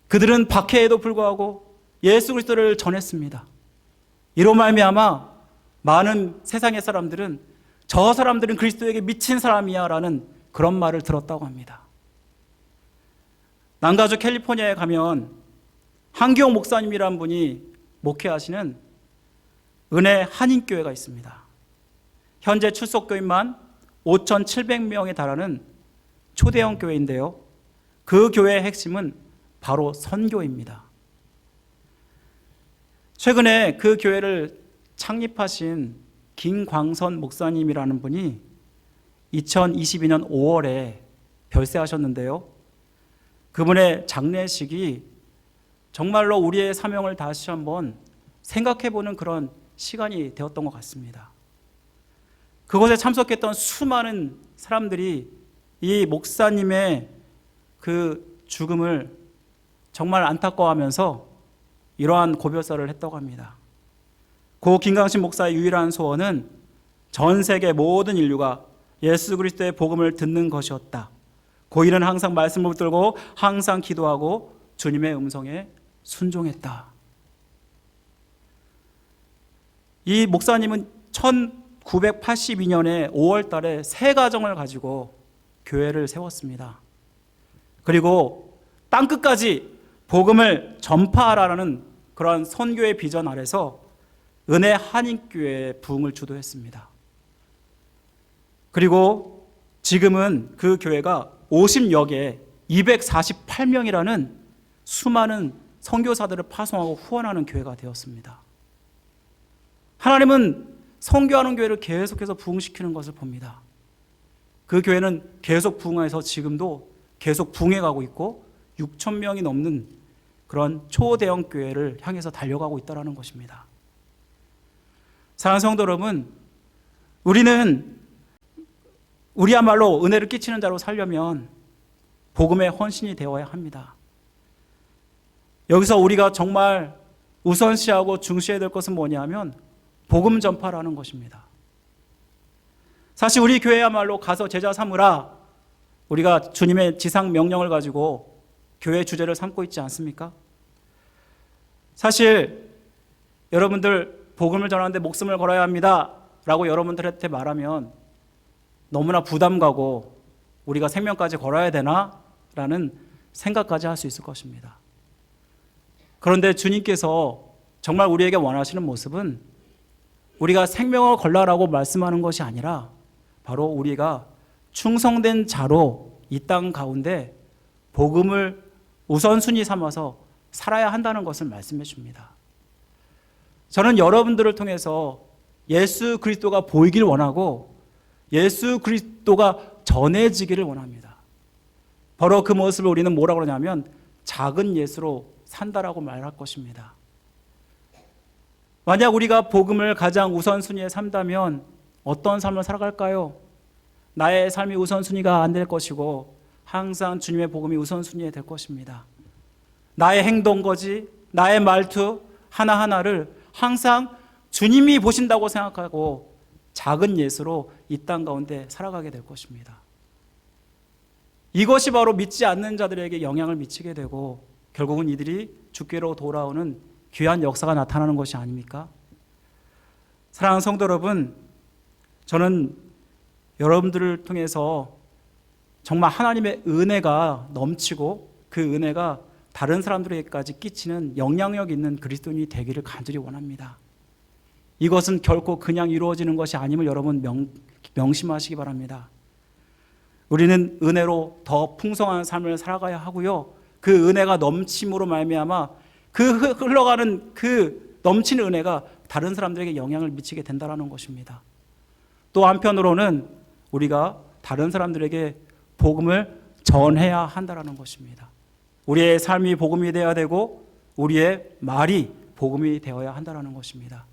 그들은 박해에도 불구하고 예수 그리스도를 전했습니다. 이로 말미암아 많은 세상의 사람들은 저 사람들은 그리스도에게 미친 사람이야 라는 그런 말을 들었다고 합니다. 남가주 캘리포니아에 가면 한기용 목사님이라는 분이 목회하시는 은혜 한인교회가 있습니다. 현재 출석교인만 5,700명에 달하는 초대형 교회인데요, 그 교회의 핵심은 바로 선교입니다. 최근에 그 교회를 창립하신 김광선 목사님이라는 분이 2022년 5월에 별세하셨는데요, 그분의 장례식이 정말로 우리의 사명을 다시 한번 생각해보는 그런 시간이 되었던 것 같습니다. 그곳에 참석했던 수많은 사람들이 이 목사님의 그 죽음을 정말 안타까워하면서 이러한 고별사를 했다고 합니다. 고 김강신 목사의 유일한 소원은 전 세계 모든 인류가 예수 그리스도의 복음을 듣는 것이었다. 고인은 항상 말씀을 붙들고 항상 기도하고 주님의 음성에 순종했다. 이 목사님은 1982년에 5월 달에 세 가정을 가지고 교회를 세웠습니다. 그리고 땅끝까지 복음을 전파하라는 그러한 선교의 비전 아래서 은혜 한인교회의 부흥을 주도했습니다. 그리고 지금은 그 교회가 50여 개 248명이라는 수많은 선교사들을 파송하고 후원하는 교회가 되었습니다. 하나님은 선교하는 교회를 계속해서 부흥시키는 것을 봅니다. 그 교회는 계속 부흥해서 지금도 계속 부흥해가고 있고 6천 명이 넘는 그런 초대형 교회를 향해서 달려가고 있다는 것입니다. 사랑하는 성도 여러분, 우리는 우리야말로 은혜를 끼치는 자로 살려면 복음의 헌신이 되어야 합니다. 여기서 우리가 정말 우선시하고 중시해야 될 것은 뭐냐면 복음 전파라는 것입니다. 사실 우리 교회야말로 가서 제자 삼으라, 우리가 주님의 지상 명령을 가지고 교회 주제를 삼고 있지 않습니까? 사실 여러분들 복음을 전하는데 목숨을 걸어야 합니다 라고 여러분들한테 말하면 너무나 부담 가고 우리가 생명까지 걸어야 되나? 라는 생각까지 할 수 있을 것입니다. 그런데 주님께서 정말 우리에게 원하시는 모습은 우리가 생명을 걸라라고 말씀하는 것이 아니라 바로 우리가 충성된 자로 이 땅 가운데 복음을 우선순위 삼아서 살아야 한다는 것을 말씀해 줍니다. 저는 여러분들을 통해서 예수 그리스도가 보이길 원하고 예수 그리스도가 전해지기를 원합니다. 바로 그 모습을 우리는 뭐라고 그러냐면 작은 예수로 산다라고 말할 것입니다. 만약 우리가 복음을 가장 우선순위에 삼다면 어떤 삶을 살아갈까요? 나의 삶이 우선순위가 안 될 것이고 항상 주님의 복음이 우선순위에 될 것입니다. 나의 행동거지, 나의 말투 하나하나를 항상 주님이 보신다고 생각하고 작은 예수로 이 땅 가운데 살아가게 될 것입니다. 이것이 바로 믿지 않는 자들에게 영향을 미치게 되고 결국은 이들이 주께로 돌아오는 귀한 역사가 나타나는 것이 아닙니까? 사랑하는 성도 여러분, 저는 여러분들을 통해서 정말 하나님의 은혜가 넘치고 그 은혜가 다른 사람들에게까지 끼치는 영향력 있는 그리스도인이 되기를 간절히 원합니다. 이것은 결코 그냥 이루어지는 것이 아님을 여러분 명심하시기 바랍니다. 우리는 은혜로 더 풍성한 삶을 살아가야 하고요. 그 은혜가 넘침으로 말미암아 그 흘러가는 그 넘치는 은혜가 다른 사람들에게 영향을 미치게 된다는 것입니다. 또 한편으로는 우리가 다른 사람들에게 복음을 전해야 한다는 것입니다. 우리의 삶이 복음이 되어야 되고 우리의 말이 복음이 되어야 한다는 것입니다.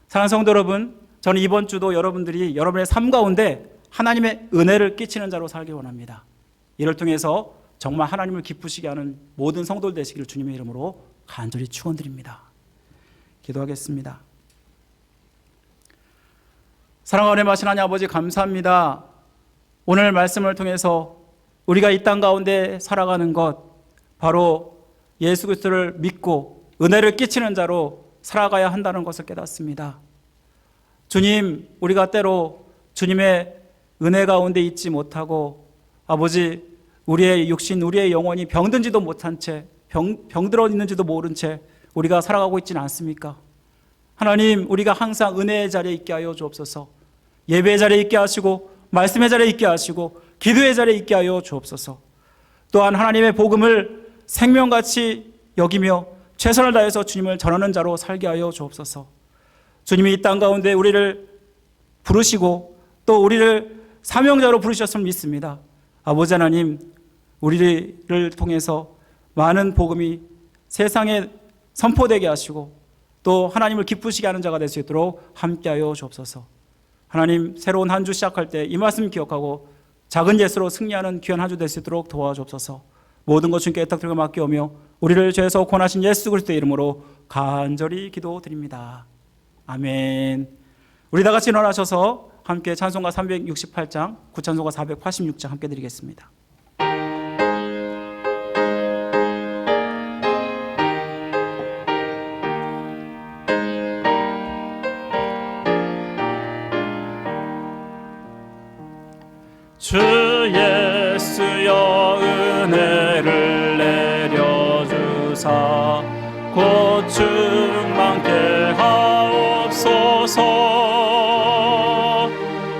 사랑하는 성도 여러분, 저는 이번 주도 여러분들이 여러분의 삶 가운데 하나님의 은혜를 끼치는 자로 살기 원합니다. 이를 통해서 정말 하나님을 기쁘시게 하는 모든 성도들 되시기를 주님의 이름으로 간절히 축원드립니다. 기도하겠습니다. 사랑하는 은혜 많으신 하나님 아버지, 감사합니다. 오늘 말씀을 통해서 우리가 이 땅 가운데 살아가는 것, 바로 예수 그리스도를 믿고 은혜를 끼치는 자로 살아가야 한다는 것을 깨닫습니다. 주님, 우리가 때로 주님의 은혜 가운데 있지 못하고 아버지, 우리의 육신, 우리의 영혼이 병든지도 못한 채, 병들어 있는지도 모른 채 우리가 살아가고 있지는 않습니까? 하나님, 우리가 항상 은혜의 자리에 있게 하여 주옵소서. 예배의 자리에 있게 하시고 말씀의 자리에 있게 하시고 기도의 자리에 있게 하여 주옵소서. 또한 하나님의 복음을 생명같이 여기며 최선을 다해서 주님을 전하는 자로 살게 하여 주옵소서. 주님이 이 땅 가운데 우리를 부르시고 또 우리를 사명자로 부르셨음을 믿습니다. 아버지 하나님, 우리를 통해서 많은 복음이 세상에 선포되게 하시고 또 하나님을 기쁘시게 하는 자가 될 수 있도록 함께하여 주옵소서. 하나님, 새로운 한 주 시작할 때 이 말씀 기억하고 작은 예수로 승리하는 귀한 한 주 될 수 있도록 도와주옵소서. 모든 것 주님께 애탁드리고 맡기오며 우리를 죄에서 구원하신 예수 그리스도의 이름으로 간절히 기도드립니다. 아멘. 우리 다 같이 일어나셔서 함께 찬송가 368장, 구찬송가 486장 함께 드리겠습니다. 주 예수여 은혜를 내려주사 곧 충만케 하옵소서.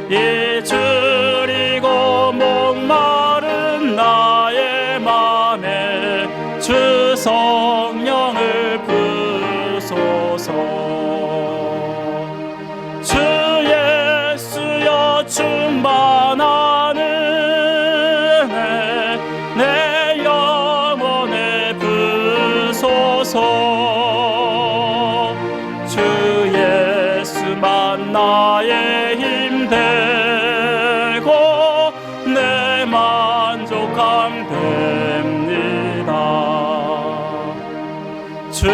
이 줄이고 목마른 나의 맘에 주 성령을 부소서. 주 예수여 충만한 은혜 내 영혼에 부소서. 주 예수만 나의 힘 되고 내 만족함 됩니다. 주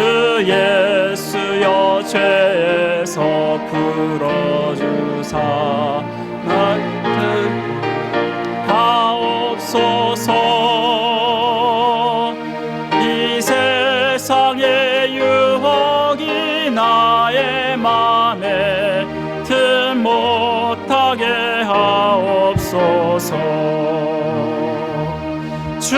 예수여 죄에서 풀어주사 날 하옵소서. 이 세상의 유혹이 나의 맘에 틈 못하게 하옵소서. 주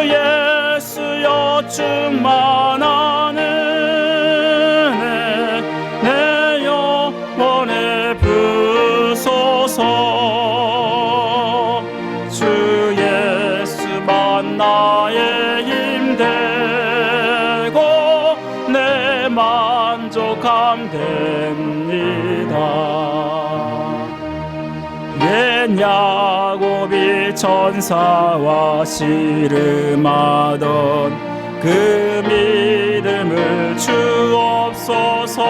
예수여 충만한 은혜 내 영혼에 부소서. 주 예수만 나의 힘 되고 내 만족함 됩니다. 옛 야곱이 천사와 씨름하던 그 믿음을 주옵소서.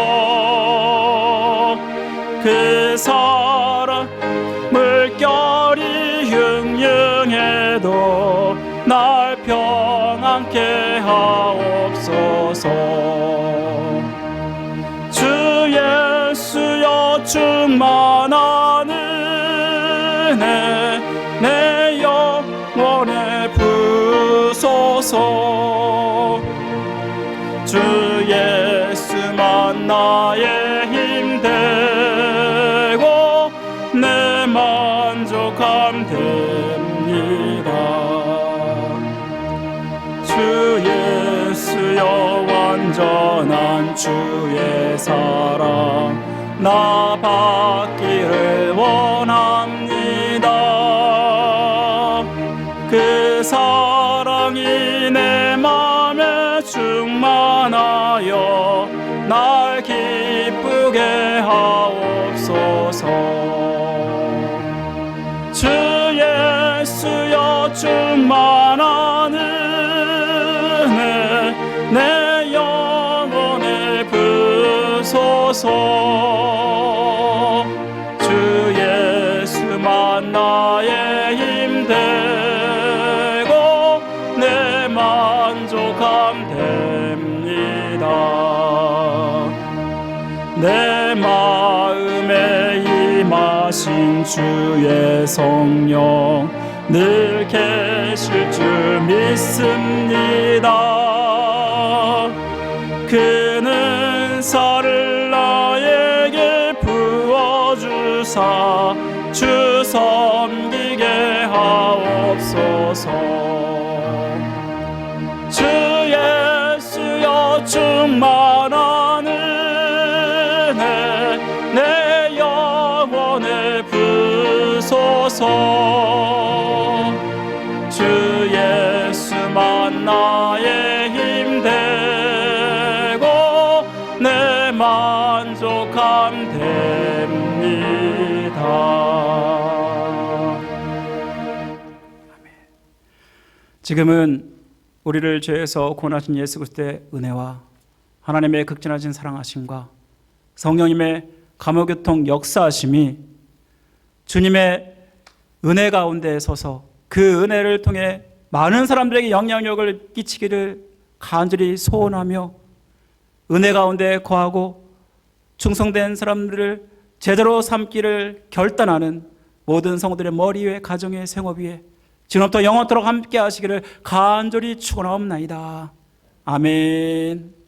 그 사랑 물결이 흉흉해도 날 평안케 하옵소서. 주 예수여 충만한 은혜 내 영혼에 부소서. 주 예수만 나의 힘 되고 내 만족함 됩니다. 주 예수여 완전한 주의 사랑 나 받기를 원합니다. 그 사랑이 내 맘에 충만하여 날 기쁘게 하옵소서. 주 예수여 충만한 은혜 내 영혼에 부소서. 주 예수만 나의 힘 되고 내 만족함 됩니다. 내 마음에 임하신 주의 성령 늘 계실 줄 믿습니다. 그는 은사를 나에게 부어주사 주 섬기게 하옵소서. 주 예수여 충만한 은혜 내 영혼에 부소서. 주 예수만 나의 힘 되고 내 만족함 됩니다. 지금은 우리를 죄에서 구원하신 예수 그리스도의 은혜와 하나님의 극진하신 사랑하심과 성령님의 감화교통 역사하심이 주님의 은혜 가운데 서서 그 은혜를 통해 많은 사람들에게 영향력을 끼치기를 간절히 소원하며 은혜 가운데 거하고 충성된 사람들을 제대로 삼기를 결단하는 모든 성도들의 머리 위에, 가정의 생업 위에 지금부터 영원토록 함께 하시기를 간절히 축원하옵나이다. 아멘.